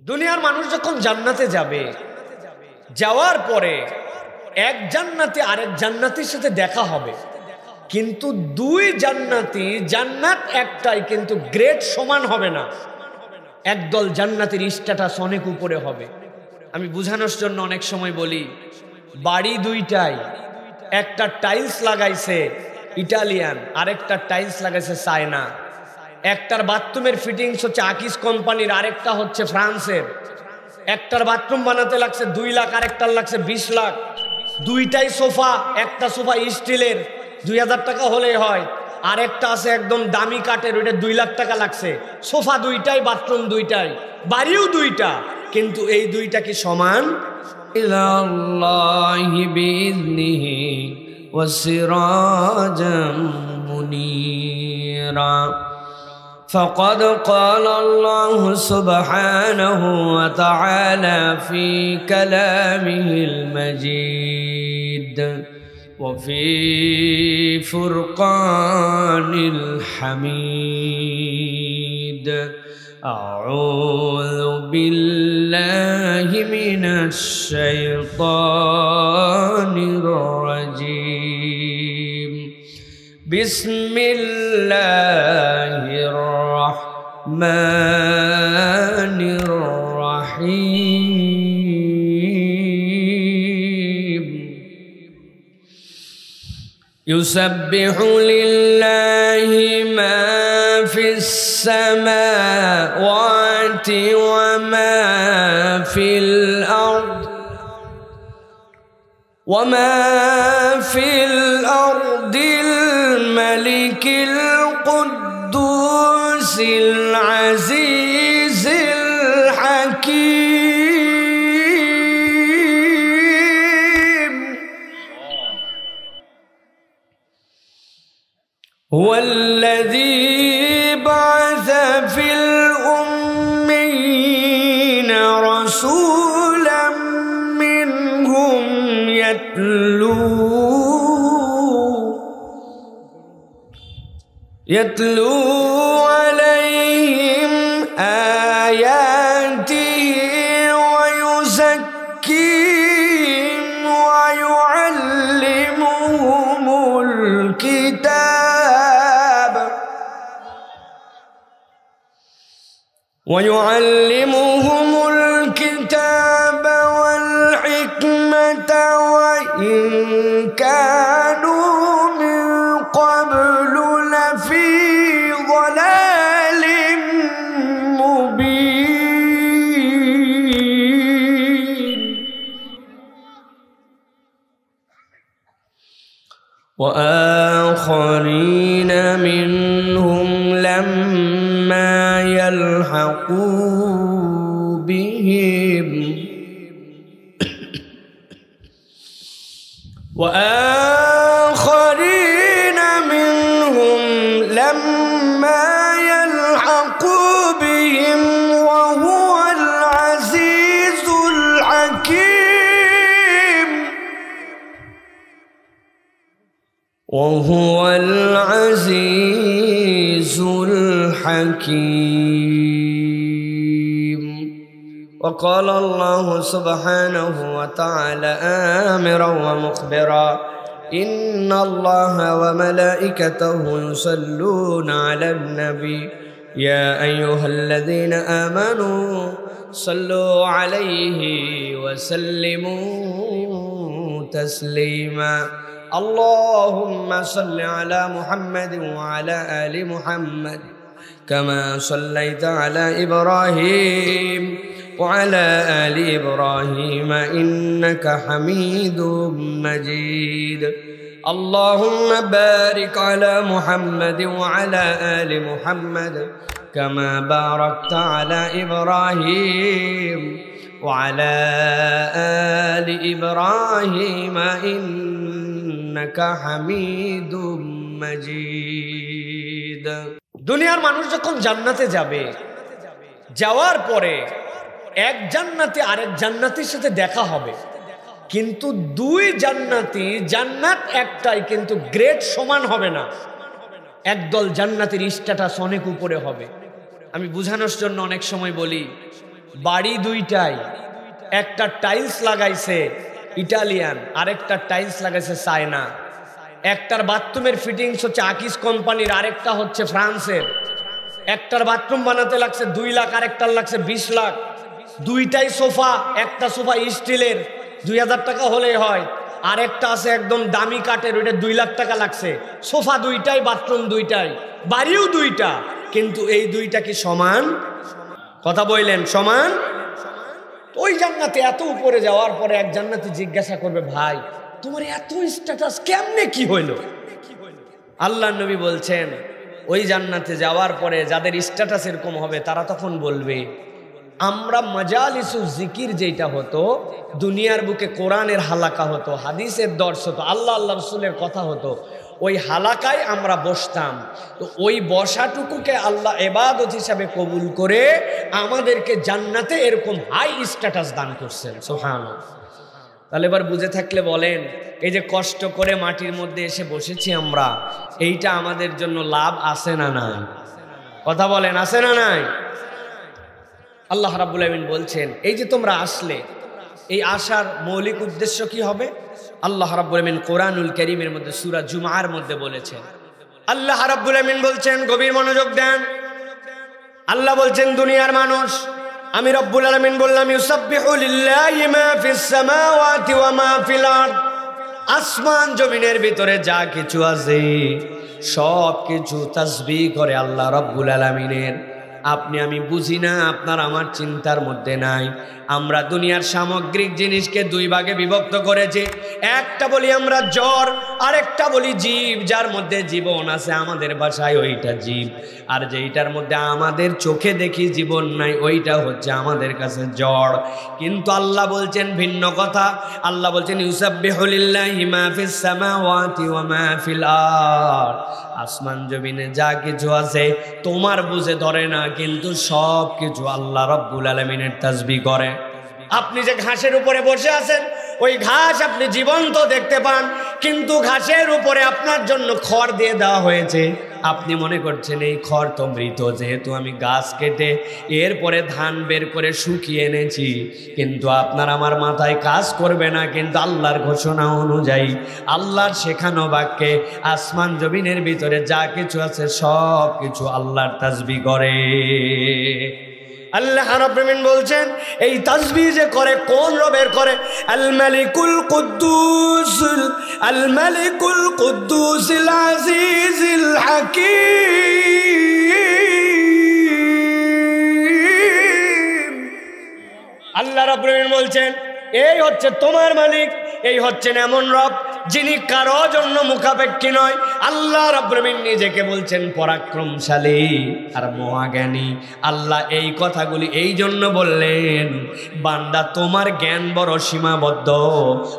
দুনিয়ার মানুষ যখন জান্নাতে যাবে, যাওয়ার পরে এক জান্নাতি আরেক জান্নাতির সাথে দেখা হবে, কিন্তু দুই জান্নাতি, জান্নাত একটাই কিন্তু গ্রেড সমান হবে না। একদল জান্নাতের স্ট্যাটাস অনেক উপরে হবে। আমি বুঝানোর জন্য অনেক সময় বলি, বাড়ি দুইটাই, একটা টাইলস লাগাইছে ইটালিয়ান, আরেকটা টাইলস লাগাইছে চায়না। একটার বাথরুমের ফিটিংস হচ্ছে আকিস কোম্পানির, আরেকটা হচ্ছে ফ্রান্সের। একটার বাথরুম বানাতে লাগছে 2 লাখ, আরেকটার লাগছে 20 লাখ। দুইটাই সোফা, একটা সোফা স্টিলের 2000 টাকা হলেই হয়, আরেকটা আছে একদম দামি কাঠের, ওইটা 2 লাখ টাকা লাগছে। সোফা দুইটাই, বাথরুম দুইটাই, বাড়িও দুইটা, কিন্তু এই দুইটা কি সমান? ইলাল্লাহি বিইذনিহি ওয়াসিরাজাম মুনীরা। فقد قال الله سبحانه وتعالى في كلامه المجيد وفي فرقان الحميد. أعوذ بالله من الشيطان الرجيم. بسم الله الرحمن الرحيم. يسبح لله ما في السماوات وما في الأرض الملك القدوس العزيز الحكيم. هو الذي بعث في الأمين رسولا منهم يتلو عليهم آياته ويزكيهم ويعلمهم الكتاب والحكمة وإن كانوا من قبل لفي ضلال مبين. وآخرين منهم لما يلحقوا بهم وهو العزيز الحكيم. وهو العزيز الحكيم. وقال الله سبحانه وتعالى آمرا ومخبرا: إن الله وملائكته يصلون على النبي يا أيها الذين آمنوا صلوا عليه وسلموا تسليما. اللهم صل على محمد وعلى آل محمد كما صليت على إبراهيم وعلى آل إبراهيم إنك حميد مجيد. اللهم بارك على محمد وعلى آل محمد كما باركت على إبراهيم وعلى آل إبراهيم إنك حميد مجيد. দুনিয়ার মানুষ যখন জান্নাতে যাবে, যাওয়ার পরে এক জান্নাতি আরেক জান্নাতির সাথে দেখা হবে, কিন্তু দুই জান্নাতি, জান্নাত একটাই কিন্তু গ্রেড সমান হবে না। একদল জান্নাতের স্ট্যাটাস অনেক উপরে হবে। আমি বুঝানোর জন্য অনেক সময় বলি, বাড়ি দুইটাই, একটা টাইলস লাগাইছে ইটালিয়ান, আরেকটা টাইলস লাগাইছে চায়না। একটার বাথরুমের ফিটিংস হচ্ছে আকিস কোম্পানির, আরেকটা হচ্ছে ফ্রান্সের। একটার বাথরুম বানাতে লাগছে 2 লাখ, আরেকটার লাগছে 20 লাখ। দুইটাই সোফা, একটা সোফা স্টিলের 2000 টাকা হলেই হয়, আরেকটা আছে একদম দামি কাঠের, ওইটা 2 লাখ টাকা লাগছে। সোফা দুইটাই, বাথরুম দুইটাই, বাড়িও দুইটা, কিন্তু এই দুইটা কি সমান? কথা বললেন সমান? ওই জান্নাতে এত উপরে যাওয়ার পরে এক জান্নাতি জিজ্ঞাসা করবে, ভাই তোমার এত স্ট্যাটাস কেমনে কি হইল? আল্লাহ নবী বলছেন, ওই জান্নাতে যাওয়ার পরে যাদের স্ট্যাটাস এরকম হবে তারা তখন বলবে, আমরা মাজালিসু জিকির যেটা হতো, দুনিয়ার বুকে কোরআনের হালাকা হতো, হাদিসের দর্শ হতো, আল্লাহ রাসূলের কথা হতো, ওই হালাকায় আমরা বসতাম। তো ওই বসাটুকুকে আল্লাহ ইবাদত হিসাবে কবুল করে আমাদেরকে জান্নাতে এরকম হাই স্ট্যাটাস দান করছেন। সুবহানাল্লাহ। তাহলে এবার বুঝে থাকলে বলেন, এই যে কষ্ট করে মাটির মধ্যে এসে বসেছি আমরা, এইটা আমাদের জন্য লাভ আছে না নাই? কথা বলেন, আছে না নাই? আল্লাহ রাব্বুল আমিন বলছেন, এই যে তোমরা আসলে, এই আসার মৌলিক উদ্দেশ্য কি হবে? আল্লাহ রাব্বুল আমিন কোরআনুল কারীমের মধ্যে সূরা জুমআর মধ্যে বলেছেন। আল্লাহ রাব্বুল আমিন বলছেন, গভীর মনোযোগ দেন। আল্লাহ বলছেন, দুনিয়ার মানুষ, আমি রব্বুল আলামিন বললাম, ইউসাব্বিহু লিল্লাহি মা ফিস সামাওয়াতি ওয়া মা ফিল আরদ, আসমান জমিনের ভিতরে যা কিছু আছে সব কিছু তাসবিহ করে আল্লাহ রব্বুল আলামিনের। আপনি আমি বুঝি না, আপনার আমার চিন্তার মধ্যে নাই। আমরা দুনিয়ার সামগ্রিক জিনিসকে 2 ভাগে বিভক্ত করেছি। একটা বলি আমরা জ্বর, আরেকটা বলি জীব, যার মধ্যে জীবন আছে, আমাদের ভাষায় ওইটা জীব। আর যেইটার মধ্যে আমাদের চোখে দেখি জীবন নাই, ওইটা হচ্ছে আমাদের কাছে জড়। কিন্তু আল্লাহ বলছেন ভিন্ন কথা। আল্লাহ বলছেন, ইউসাব্বিহু লিল্লাহি মা ফিস সামাওয়াতি ওয়া মা ফিল আরদ, আসমান জমিনে যা কিছু আছে তোমার বুঝে ধরে না, কিন্তু সব কিছু আল্লাহ রব্বুল আলামিনের তাসবিহ করে। আপনি যে ঘাসের উপরে বসে আছেন, ওই ঘাস আপনি জীবন্ত দেখতে পান, কিন্তু ঘাসের উপরে আপনার জন্য খড় দিয়ে দেওয়া হয়েছে। আপনি মনে করছেন এই খড় তো মৃত, যেহেতু আমি গাছ কেটে এরপরে ধান বের করে শুকিয়ে এনেছি, কিন্তু আপনার আমার মাথায় কাজ করবে না। কিন্তু আল্লাহর ঘোষণা অনুযায়ী, আল্লাহর শেখানো বাক্যে আসমান জমিনের ভিতরে যা কিছু আছে সব কিছু আল্লাহর তাসবিহ করে। আল্লাহ রাব্বুল আমিন বলছেন, এই তাসবিহ যে করে, কোন রবের করে? আল মালিকুল কুদ্দুস, আল মালিকুল কুদ্দুসিল আজিজিল হাকীম। আল্লাহ রাব্বুল আমিন বলছেন, এই হচ্ছে তোমার মালিক, এই হচ্ছেন এমন রব যিনি কারো জন্য মুখাপেক্ষী নয়। আল্লাহ রাব্বুল আমিন নিজেকে বলছেন পরাক্রমশালী আর মহাজ্ঞানী। আল্লাহ এই কথাগুলি এই জন্য বললেন, বান্দা তোমার জ্ঞান বড় সীমাবদ্ধ,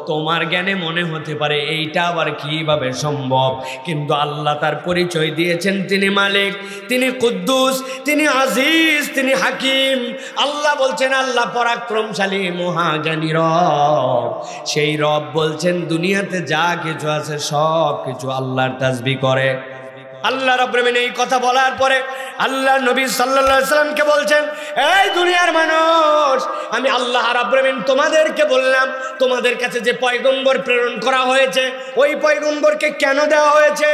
তোমার জ্ঞানে মনে হতে পারে এইটা আবার কিভাবে সম্ভব, কিন্তু আল্লাহ তার পরিচয় দিয়েছেন তিনি মালিক, তিনি কুদ্দুস, তিনি আজিজ, তিনি হাকিম। আল্লাহ বলছেন আল্লাহ পরাক্রমশালী মহাজ্ঞানী রব। সেই রব বলছেন দুনিয়াতে যা কিছু আছে সব কিছু আল্লাহর তাসবিহ করে। আল্লাহ রাব্বুল আমিন এই কথা বলার পরে আল্লাহ নবী সাল্লাল্লাহু আলাইহি সাল্লামকে বলছেন, এই দুনিয়ার মানুষ, আমি আল্লাহ রাব্বুল আমিন তোমাদেরকে বললাম, তোমাদের কাছে যে পয়গম্বর প্রেরণ করা হয়েছে, ওই পয়গম্বরকে কেন দেওয়া হয়েছে?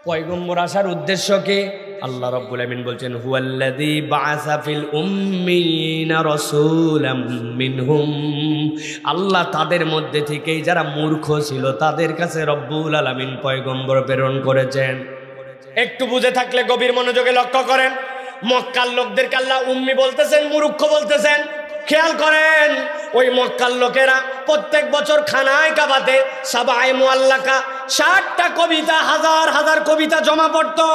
পয়গম্বর আসার উদ্দেশ্য কি? আল্লাহ রাব্বুল আমিন বলছেন, হুয়াল্লাযী বাআসা ফিল উম্মিয়িনা রাসূলাম মিনহুম, আল্লাহ তাদের মধ্যে থেকেই যারা মূর্খ ছিল তাদের কাছে রব্বুল আলামিন পয়গম্বর প্রেরণ করেছেন। একটু বুঝে থাকলে গভীর মনোযোগে লক্ষ্য করেন, মক্কার লোকদেরকে আল্লাহ উম্মি বলতেছেন, মূর্খ বলতেছেন। খেয়াল করেন, ওই মক্কার লোকেরা প্রত্যেক বছর খানায় কাবাতে সাবায়ে মুআল্লাকা 60টা কবিতা, হাজার হাজার কবিতা জমা পড়তো।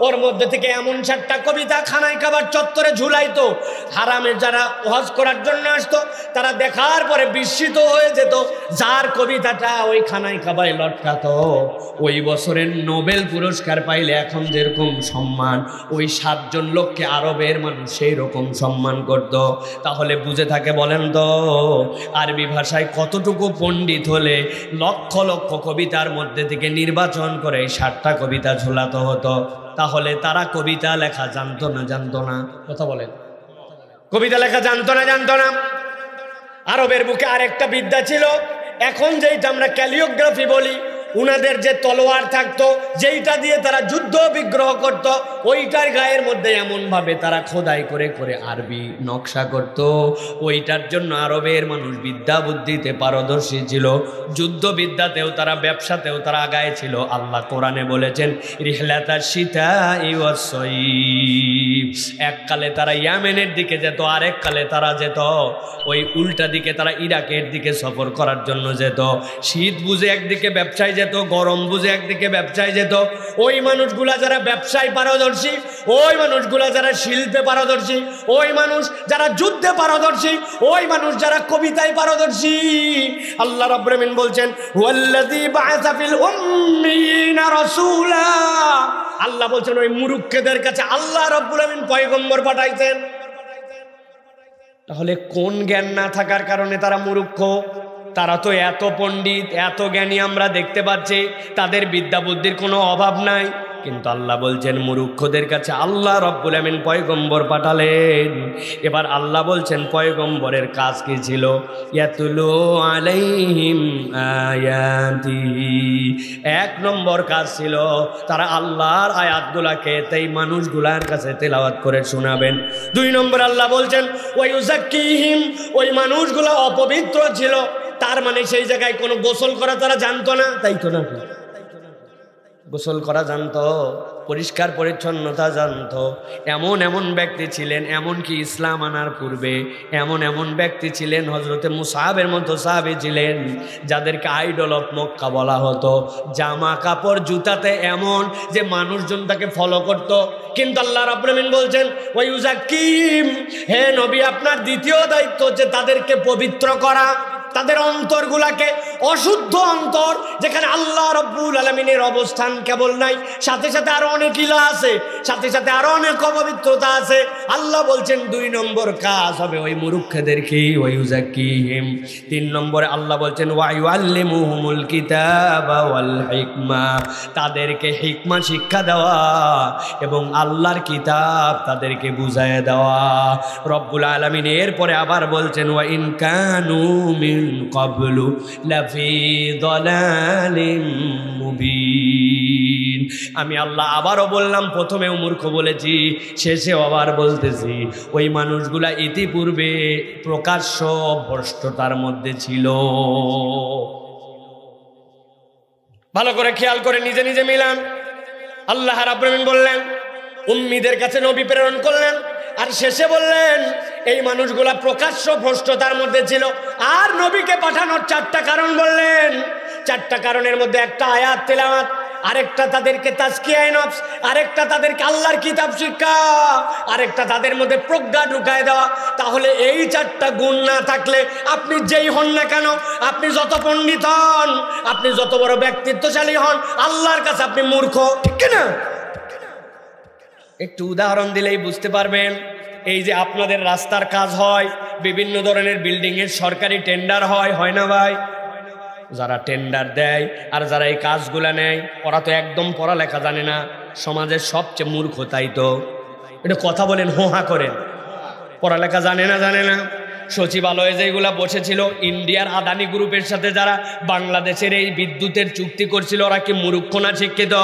ওর মধ্যে থেকে এমন 60টা কবিতা খানায় কাবার চত্বরে ঝুলাইতো। হারামের যারা হজ করার জন্য আসতো তারা দেখার পরে বিস্মিত হয়ে যেত, যার কবিতাটা ওই খানায় কাবায় লটকাতো, ওই বছরের নোবেল পুরস্কার পাইলে এখন যেরকম সম্মান, ওই 7 জন লোককে আরবের মানুষ সেই রকম সম্মান করত। তাহলে বুঝে থাকে বলেন তো, আরবি ভাষায় কতটুকু পণ্ডিত হলে লক্ষ লক্ষ কবিতার মধ্যে থেকে নির্বাচন করে 60টা কবিতা ঝোলাতে হতো? তাহলে তারা কবিতা লেখা জানতো না? জানতো না? কথা বলেন, কবিতা লেখা জানতো না। আরবের বুকে আরেকটা বিদ্যা ছিল, এখন যেইটা আমরা ক্যালিওগ্রাফি বলি, উনাদের যে তলোয়ার থাকতো, যেইটা দিয়ে তারা যুদ্ধ বিগ্রহ করত, ওইটার গায়ের মধ্যে এমন ভাবে তারা খোদাই করে করে আরবি নকশা করত। ওইটার জন্য আরবের মানুষ বিদ্যা বুদ্ধিতে পারদর্শী ছিল, যুদ্ধ বিদ্যাতেও তারা, ব্যবসাতেও তারা আগায় ছিল। আল্লাহ কোরআনে বলেছেন রিহলাতা শিতাই ওয়াস সাইফ, এককালে তারা ইয়ামেনের দিকে যেত, আরেক কালে তারা যেত ওই উল্টা দিকে, তারা ইরাকের দিকে সফর করার জন্য যেত। শীত বুঝে একদিকে ব্যবসায় যেত, গরম বুঝে একদিকে ব্যবসায় যেত। ওই মানুষগুলা যারা ব্যবসায় পারদর্শী, ওই মানুষগুলা যারা শিল্পে পারদর্শী, ওই মানুষ যারা যুদ্ধে পারদর্শী, ওই মানুষ যারা কবিতায় পারদর্শী, আল্লাহ রাব্বুল আলামিন বলছেন হুয়াল্লাযী বাআসা ফিল উম্মিয়িনা রাসূলা, আল্লাহ বলছেন ওই মুরুক্কেদের কাছে আল্লাহ রাব্বুল আলামিন পয়গম্বর পাঠাইছেন। তাহলে কোন জ্ঞান না থাকার কারণে তারা মূর্খ? তারা তো এত পণ্ডিত, এত জ্ঞানী আমরা দেখতে পাচ্ছি, তাদের বিদ্যা বুদ্ধির কোনো অভাব নাই, কিন্তু আল্লাহ বলছেন মূর্খদের কাছে আল্লাহ রাব্বুল আমিন পয়গম্বর পাঠালেন। এবার আল্লাহ বলছেন পয়গম্বরের কাজ কি ছিল? ইয়াতুলু আলাইহিম আয়াতি, এক নম্বর কাজ ছিল তারা আল্লাহর আয়াতগুলাকে এই মানুষগুলার কাছে তেলাওয়াত করে শোনাবেন। দুই নম্বর আল্লাহ বলছেন ওয়ায়ুযাক্কিহিম, ওই মানুষগুলা অপবিত্র ছিল, তার মানে সেই জায়গায় কোনো গোসল করা তারা জানতো না, তাই তো না? গোসল করা জানতো, পরিষ্কার পরিচ্ছন্নতা জানতো। এমন এমন ব্যক্তি ছিলেন, এমনকি ইসলাম আনার পূর্বে এমন ব্যক্তি ছিলেন, হযরতে মুসআবের মতো সাহাবী ছিলেন, যাদেরকে আইডল অফ মক্কা বলা হতো। জামা কাপড় জুতাতে এমন যে মানুষজন তাকে ফলো করত। কিন্তু আল্লাহ রাব্বুল আমিন বলছেন ওয়ায়ুযাক্কিহিম, হে নবী আপনার দ্বিতীয় দায়িত্ব হচ্ছে তাদেরকে পবিত্র করা, তাদের অন্তরগুলাকে, অশুদ্ধ অন্তর যেখানে আল্লাহ রাব্বুল আলামিনের অবস্থান কেবল নাই, সাথে সাথে আরো অনেক ইলা আছে, সাথে সাথে আরো অনেক অপবিত্রতা আছে। আল্লাহ বলছেন দুই নম্বর কাজ হবে ওই মূর্খদেরকে ওয়ায়ুযাক্কিহিম। তিন নম্বরে আল্লাহ বলছেন ওয়ায়ুআল্লিমুহুমুল কিতাবা ওয়াল হিকমা, তাদেরকে হিকমা শিক্ষা দেওয়া এবং আল্লাহর কিতাব তাদেরকে বুঝায় দেওয়া। রব্বুল আলামিন এরপরে আবার বলছেন ওয়া ইন কানু মিন ক্বাবলু লাফি দালালিম মুবিন। আমি আল্লাহ আবারও বললাম, প্রথমেও মূর্খ বলেছি, শেষেও আবার বলতেছি, ওই মানুষগুলা ইতিপূর্বে প্রকাশ্য ভ্রষ্টতার মধ্যে ছিল। ভালো করে খেয়াল করে নিজে নিজে মিলান। আল্লাহ রাব্বুল আমিন বললেন উম্মীদের কাছে নবী প্রেরণ করলেন, আর শেষে বললেন এই মানুষগুলা প্রকাশ্য ভ্রষ্টতার মধ্যে ছিল। আর নবীকে পাঠানোর চারটা কারণ বললেন। চারটা কারণের মধ্যে একটা আয়াত তেলাওয়াত, আরেকটা তাদেরকে তাজকিয়ায়ে নফস, আরেকটা তাদেরকে আল্লাহর কিতাব শিক্ষা, আরেকটা তাদের মধ্যে প্রজ্ঞা ঢুকায় দেওয়া। তাহলে এই চারটা গুণ না থাকলে আপনি যেই হন না কেন, আপনি যত পণ্ডিত হন, আপনি যত বড় ব্যক্তিত্বশালী হন, আল্লাহর কাছে আপনি মূর্খ, ঠিক না? একটু উদাহরণ দিলেই বুঝতে পারবেন। এই যে আপনাদের রাস্তার কাজ হয়, বিভিন্ন ধরনের বিল্ডিং এর সরকারি টেন্ডার হয় না ভাই? যারা টেন্ডার দেয় আর যারা এই কাজগুলা নেয়, ওরা তো একদম পড়ালেখা জানে না, সমাজের সবচেয়ে মূর্খ, তাই তো? এটা কথা বলেন, হোহা করেন। পড়ালেখা জানে না। সচিবালয়ে যেগুলা বসেছিল ইন্ডিয়ার আদানি গ্রুপের সাথে যারা বাংলাদেশের এই বিদ্যুতের চুক্তি করছিল, ওরা কি মূর্খ না শিক্ষিত?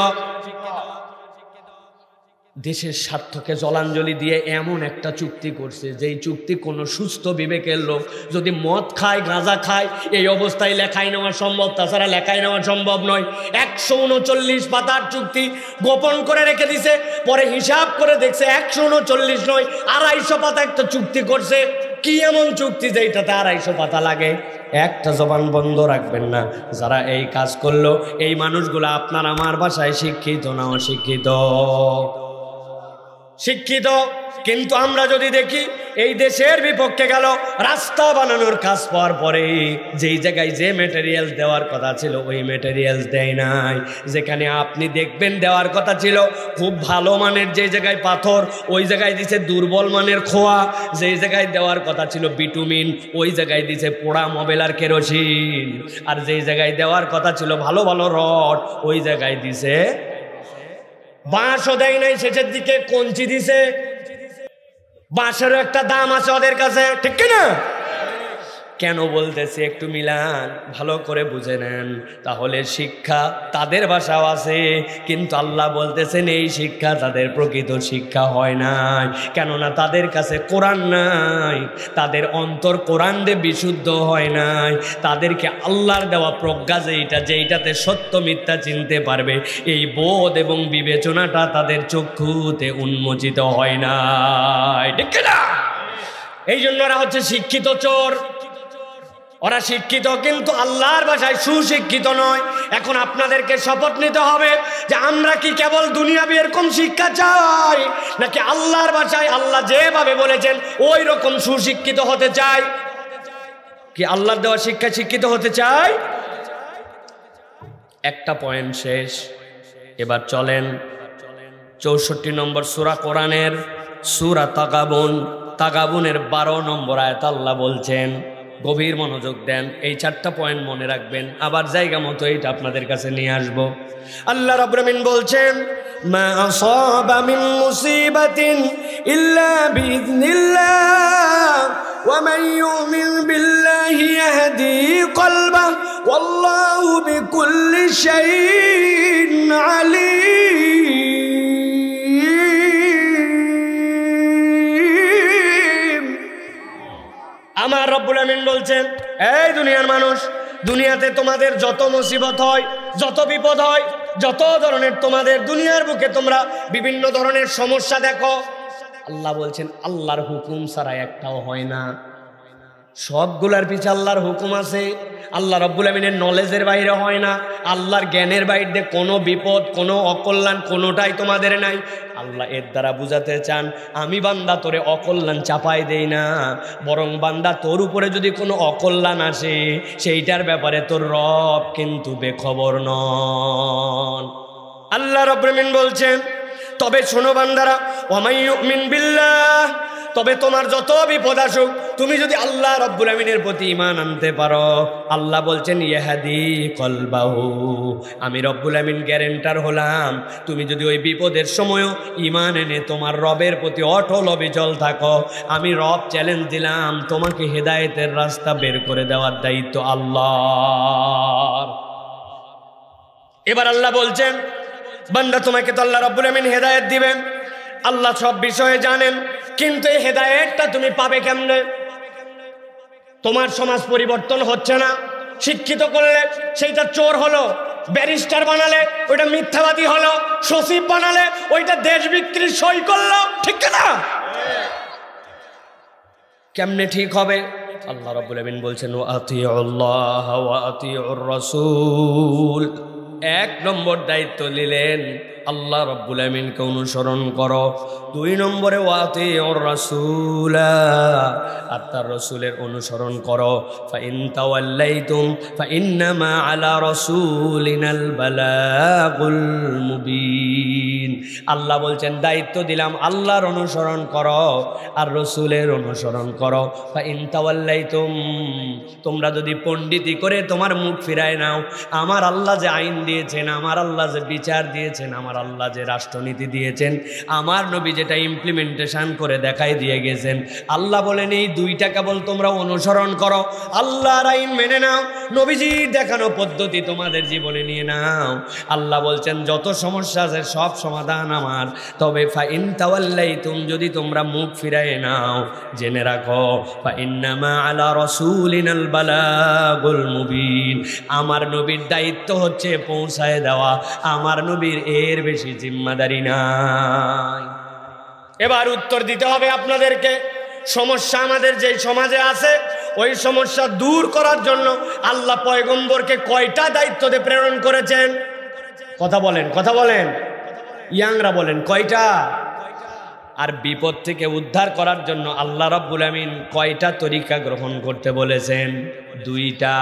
দেশের স্বার্থকে জলাঞ্জলি দিয়ে এমন একটা চুক্তি করছে, যেই চুক্তি কোনো সুস্থ বিবেকের লোক যদি মদ খায়, গাঁজা খায়, এই অবস্থায় লেখায় নেওয়া সম্ভব, তাছাড়া লেখায় নেওয়া সম্ভব নয়। 139 পাতার চুক্তি গোপন করে রেখে দিছে, পরে হিসাব করে দেখছে 139 নয় 250 পাতা একটা চুক্তি করছে। কি এমন চুক্তি যেটাতে 250 পাতা লাগে? একটা জবান বন্ধ রাখবেন না। যারা এই কাজ করলো, এই মানুষগুলো আপনার আমার ভাষায় শিক্ষিত না অশিক্ষিত? শিক্ষিত। কিন্তু আমরা যদি দেখি এই দেশের বিপক্ষে গেল, রাস্তা বানানোর কাজ পাওয়ার পরে যেই জায়গায় যে ম্যাটেরিয়াল দেওয়ার কথা ছিল ওই ম্যাটেরিয়াল দেয় নাই। যেখানে আপনি দেখবেন দেওয়ার কথা ছিল খুব ভালো মানের, যে জায়গায় পাথর ওই জায়গায় দিছে দুর্বল মানের খোয়া, যেই জায়গায় দেওয়ার কথা ছিল বিটুমিন ওই জায়গায় দিছে পোড়া মোবিল আর কেরোসিন, আর যেই জায়গায় দেওয়ার কথা ছিল ভালো ভালো রড ওই জায়গায় দিছে বাঁশও দেয় নাই, শেষের দিকে কঞ্চি দিছে। বাঁশেরও একটা দাম আছে ওদের কাছে, ঠিক কিনা? কেন বলতেছি একটু মিলান, ভালো করে বুঝে নেন। তাহলে শিক্ষা তাদের ভাষাও আছে, কিন্তু আল্লাহ বলতেছেন এই শিক্ষা তাদের প্রকৃত শিক্ষা হয় নাই। কেননা তাদের কাছে কোরআন নাই, তাদের অন্তর কোরআন দিয়ে বিশুদ্ধ হয় নাই। তাদেরকে আল্লাহর দেওয়া প্রজ্ঞা যেইটাতে সত্য মিথ্যা চিনতে পারবে, এই বোধ এবং বিবেচনাটা তাদের চক্ষুতে উন্মোচিত হয় নাই, ঠিক না? এই জন্য ওরা হচ্ছে শিক্ষিত চোর। ওরা শিক্ষিত কিন্তু আল্লাহর ভাষায় সুশিক্ষিত নয়। এখন আপনাদেরকে শপথ নিতে হবে যে আমরা কি কেবল দুনিয়াবি এরকম শিক্ষা চাই, নাকি আল্লাহর ভাষায় আল্লাহ যেভাবে বলেছেন ওই রকম সুশিক্ষিত হতে চাই? কি আল্লাহর দেওয়া শিক্ষা শিক্ষিত হতে চাই? একটা পয়েন্ট শেষ। এবার চলেন 64 নম্বর সূরা কোরআনের সূরা তাগাবুনের 12 নম্বর আয়াত আল্লাহ বলছেন, গভীর মনোযোগ দেন, এই 4টা পয়েন্ট মনে রাখবেন, আবার জায়গা মতো এইটা আপনাদের কাছে নিয়ে আসবো। আল্লাহ রাব্বুল আমিন বলছেন, মা আসাবা মিন মুসিবাতিন ইল্লা বিইذنিল্লাহ ওয়া মান ইউমিন বিল্লাহি ইয়াহদি কলবাহু ওয়াল্লাহু বিকুল্লি শাইইন আলীম। আমার রব্বুল আমিন বলছেন, এই দুনিয়ার মানুষ, দুনিয়াতে তোমাদের যত মুসিবত হয়, যত বিপদ হয়, যত ধরনের তোমাদের দুনিয়ার বুকে তোমরা বিভিন্ন ধরনের সমস্যা দেখো, আল্লাহ বলছেন আল্লাহর হুকুম ছাড়া একটাও হয় না। সবগুলার পিছে আল্লাহর হুকুম আছে। আল্লাহ রাব্বুল আমিনের নলেজের বাইরে হয় না, আল্লাহর জ্ঞানের বাইরে কোনো বিপদ, কোনো অকল্যাণ কোনোটাই তোমাদের নাই। আল্লাহ এর দ্বারা বুঝাতে চান, আমি বান্দা তোরে অকল্যাণ চাপাই দেই না, বরং বান্দা তোর উপরে যদি কোনো অকল্যাণ আসে সেইটার ব্যাপারে তোর রব কিন্তু বেখবর নন। আল্লাহ রাব্বুল আমিন বলছেন, তবে শোনো বান্দারা, ওয়া মান ইউমিন বিল্লাহ, তবে তোমার যত বিপদ আসুক, তুমি যদি আল্লাহ রাব্বুল আমিনের প্রতি ঈমান আনতে পারো, আল্লাহ বলছেন ইয়াহদি কলবাহু, আমি রব্বুল আমিন গ্যারান্টার হলাম, তুমি যদি ওই বিপদের সময়ও ঈমান এনে তোমার রবের প্রতি অটল অবিচল থাকো, আমি রব চ্যালেঞ্জ দিলাম, তোমাকে হেদায়েতের রাস্তা বের করে দেওয়ার দায়িত্ব আল্লাহর। এবার আল্লাহ বলছেন, বান্দা তোমাকে তো আল্লাহ রাব্বুল আমিন হেদায়েত দিবেন, আল্লাহ সব বিষয়ে জানেন, কিন্তু এই হেদায়েতটা তুমি পাবে কেমনে? তোমার সমাজ পরিবর্তন হচ্ছে না, শিক্ষিত করলে সেইটা চোর হলো, ব্যারিস্টার বানালে ওইটা মিথ্যাবাদী হলো, সচিব বানালে ওইটা দেশ বিক্রির সই করলো, ঠিক না? কেমনে ঠিক হবে? আল্লাহ রাব্বুল আমিন বলছেন, ওয়া আতিউল্লাহ ওয়া আতিউর রাসূল। 1 নম্বর দায়িত্ব নিলেন আল্লাহ রাব্বুল আমিনকে অনুসরণ করো। 2 নম্বরে ওয়া আতিউর রাসূল, আর তার রাসূলের অনুসরণ করো। ফাইন তাওয়াল্লাইতুম ফাইন্নামা আলা রাসূলিনাল বালাগুল মুবিন। আল্লাহ বলছেন দায়িত্ব দিলাম, আল্লাহর অনুসরণ করো আর রাসূলের অনুসরণ করো। ফাইন তাওয়াল্লাইতুম, তোমরা যদি পণ্ডিতি করে তোমার মুখ ফিরায় নাও, আমার আল্লাহ যে আইন দিয়েছেন, আমার আল্লাহ যে বিচার দিয়েছেন, আমার আল্লাহ যে রাষ্ট্রনীতি দিয়েছেন, আমার নবী যেটা ইমপ্লিমেন্টেশন করে দেখাই দিয়ে গেছেন, আল্লাহ বলেন এই 2টা কেবল তোমরা অনুসরণ করো, আল্লাহর আইন মেনে নাও, নবীজির দেখানো পদ্ধতি তোমাদের জীবনে নিয়ে নাও। আল্লাহ বলছেন যত সমস্যা আছে সব সমাধান আমার। তবে ফাইন তাওয়াল্লাইতুম, যদি তোমরা মুখ ফিরায় নাও, জেনে রাখো ফাইন্নামা আলা রাসূলিনাল বালাগুল মুবিন, আমার নবীর দায়িত্ব হচ্ছে পৌঁছায় দেওয়া, আমার নবীর এর বেশি জিম্মাদারি নাই। এবার উত্তর দিতে হবে আপনাদেরকে, সমস্যা আমাদের যে সমাজে আছে ওই সমস্যা দূর করার জন্য আল্লাহ পয়গম্বরকে কয়টা দায়িত্ব দিয়ে প্রেরণ করেছেন? কথা বলেন, কথা বলেন, ইয়াংরা বলেন কয়টা? আর বিপদ থেকে উদ্ধার করার জন্য আল্লাহ রাব্বুল আমিন কয়টা তরিকা গ্রহণ করতে বলেছেন? 2টা,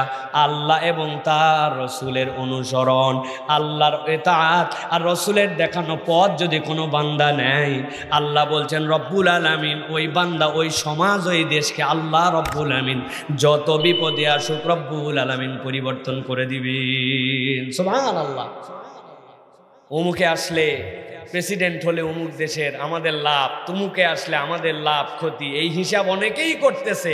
আল্লাহ এবং তার রাসূলের অনুসরণ। আল্লাহর ইতাআত আর রাসূলের দেখানো পথ যদি কোনো বান্দা নেয়, আল্লাহ বলছেন রব্বুল আলামিন ওই বান্দা, ওই সমাজ, ওই দেশকে আল্লাহ রব্বুল আমিন যত বিপদে আসুক রব্বুল আলামিন পরিবর্তন করে দিবেন। সুবহানাল্লাহ। অমুকে আসলে প্রেসিডেন্ট হলে অমুক দেশের আমাদের লাভ, তুমুকে আসলে আমাদের লাভ ক্ষতি, এই হিসাব অনেকেই করতেছে।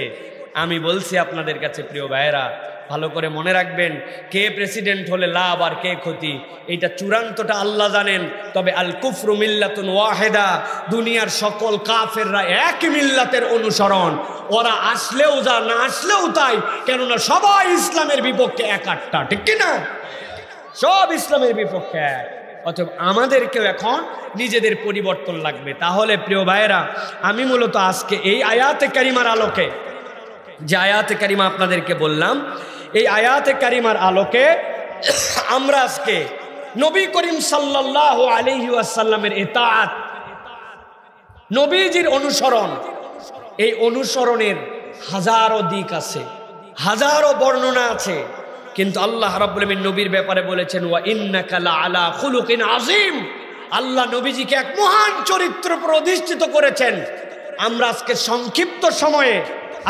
আমি বলছি আপনাদের কাছে প্রিয় ভাইয়েরা, ভালো করে মনে রাখবেন, কে প্রেসিডেন্ট হলে লাভ আর কে ক্ষতি এইটা চূড়ান্তটা আল্লাহ জানেন। তবে আল কুফরু মিল্লাতুন ওয়াহিদা, দুনিয়ার সকল কাফেররা এক মিল্লাতের অনুসরণ, ওরা আসলেও যা না আসলেও তাই, কেননা সবাই ইসলামের বিপক্ষে এক আটটা, ঠিক কিনা? সব ইসলামের বিপক্ষে এক। অতএব আমাদেরকেও এখন নিজেদের পরিবর্তন লাগবে। তাহলে প্রিয় ভাইয়েরা, আমি মূলত আজকে এই আয়াতে কারিমার আলোকে, যে আয়াতে কারিমা আপনাদেরকে বললাম, এই আয়াতে কারিমার আলোকে আমরা আজকে নবী করিম সাল্লাল্লাহু আলাইহি ওয়াসাল্লামের ইতাআত, নবীজির অনুসরণ, এই অনুসরণের হাজারো দিক আছে, হাজারো বর্ণনা আছে, কিন্তু আল্লাহ রাব্বুল আলামিন নবীর ব্যাপারে বলেছেন ওয়া ইন্নাকা লাআলা খুলুকিন আযীম। আল্লাহ নবীজিকে এক মহান চরিত্র উপর অধিষ্ঠিত করেছেন। আমরা আজকে সংক্ষিপ্ত সময়ে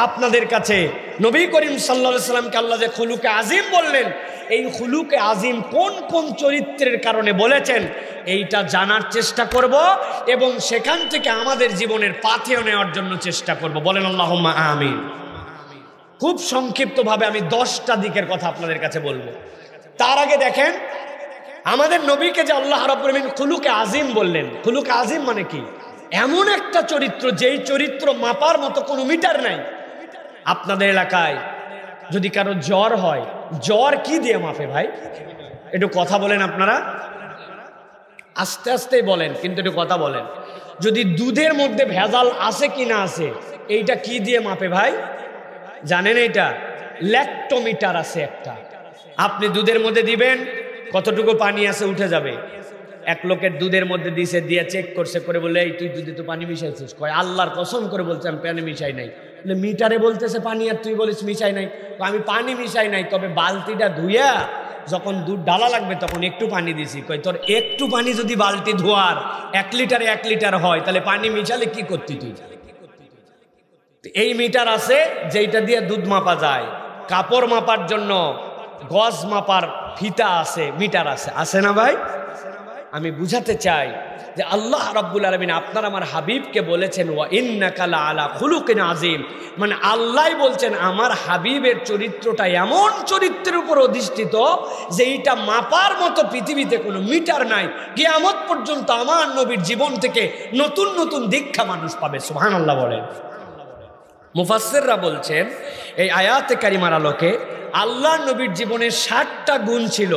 আপনাদের কাছে নবী করিম সাল্লাল্লাহু আলাইহি সাল্লামকে আল্লাহ যে খুলুকে আযীম বললেন, এই খুলুকে আযীম কোন কোন চরিত্রের কারণে বলেছেন এইটা জানার চেষ্টা করব এবং সেখান থেকে আমাদের জীবনের পাথেয় নেওয়ার জন্য চেষ্টা করব। বলেন আল্লাহুম্মা আমিন। খুব সংক্ষিপ্তভাবে আমি 10টা দিকের কথা আপনাদের কাছে বলবো। তার আগে দেখেন, আমাদের নবীকে যে আল্লাহ রাব্বুল আলামিন খুলুকে আযীম বললেন, খুলুকে আযীম মানে কি? এমন একটা চরিত্র, যেই চরিত্র মাপার মতো কোনো মিটার নাই। আপনাদের এলাকায় যদি কারো জ্বর হয়, জ্বর কি দিয়ে মাপে ভাই? একটু কথা বলেন আপনারা, আস্তে আস্তে বলেন, কিন্তু একটু কথা বলেন। যদি দুধের মধ্যে ভেজাল আছে কি না আছে, এইটা কি দিয়ে মাপে ভাই? জানেন এইটা? ল্যাক্টোমিটার আছে একটা। আপনি দুধের মধ্যে দিবেন, কতটুকু পানি আছে উঠে যাবে। এক লোকের দুধের মধ্যে দিছে, দিয়ে চেক করছে, করে বলে এই তুই দুধে তো পানি মিশাইছিস। কয় আল্লাহর কসম করে বলছে আমি পানি মিশাই নাই। মিটারে বলতেছে পানি, আর তুই বলিস মিশাই নাই। আমি পানি মিশাই নাই, তবে বালতিটা ধুইয়া যখন দুধ ডালা লাগবে তখন একটু পানি দিছি। কয় তোর একটু পানি যদি বালতি ধোয়ার 1 লিটারে 1 লিটার হয়, তাহলে পানি মিশালে কি করতি তুই? এই মিটার আছে যেটা দিয়ে দুধ মাপা যায়। কাপড় মাপার জন্য গজ মাপার ফিতা আছে, মিটার আছে, আছে না ভাই? আমি বুঝাতে চাই যে আল্লাহ রাব্বুল আলামিন আপনার আমার হাবিবকে বলেছেন ওয়া ইন্নাকা লাআলা খুলুকিন আযীম, মানে আল্লাহ বলছেন আমার হাবিবের চরিত্রটা এমন চরিত্রের উপর অধিষ্ঠিত যে এইটা মাপার মতো পৃথিবীতে কোনো মিটার নাই। কিয়ামত পর্যন্ত আমার নবীর জীবন থেকে নতুন নতুন দীক্ষা মানুষ পাবে। সুবহানাল্লাহ বলেন। মুফাসসিররা বলছেন এই আয়াতে কারিমার আলোকে আল্লাহ নবীর জীবনে 60টা গুণ ছিল,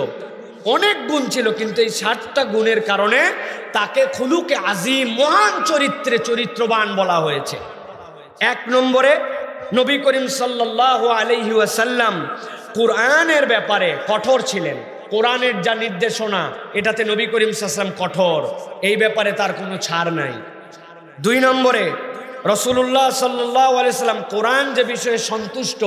অনেক গুণ ছিল, কিন্তু এই 60টা গুণের কারণে তাকে খুলুকে আযীম, মহান চরিত্রে চরিত্রবান বলা হয়েছে। 1 নম্বরে নবী করিম সাল্লাল্লাহু আলাইহি ওয়াসাল্লাম কোরআনের ব্যাপারে কঠোর ছিলেন। কোরআনের যা নির্দেশনা, এটাতে নবী করিম সাল্লাল্লাহু আলাইহি ওয়াসাল্লাম কঠোর, এই ব্যাপারে তার কোনো ছাড় নাই। 2 নম্বরে রাসূলুল্লাহ সাল্লাল্লাহু আলাইহি সাল্লাম কোরআন যে বিষয়ে সন্তুষ্ট,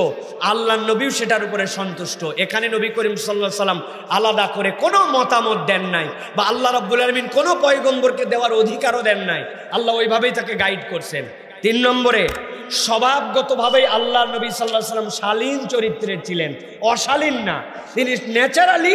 আল্লাহর নবীও সেটার উপরে সন্তুষ্ট। এখানে নবী করিম সাল্লাল্লাহু আলাইহি সাল্লাম আলাদা করে কোনো মতামত দেন নাই, বা আল্লাহ রাব্বুল আলামিন কোনো পয়গম্বরকে দেওয়ার অধিকারও দেন নাই। আল্লাহ ওইভাবেই তাকে গাইড করছেন। 3 নম্বরে স্বভাবগতভাবেই আল্লাহ নবী সাল্লাল্লাহু আলাইহি সাল্লাম শালীন চরিত্রের ছিলেন, অশালীন না। তিনি ন্যাচারালি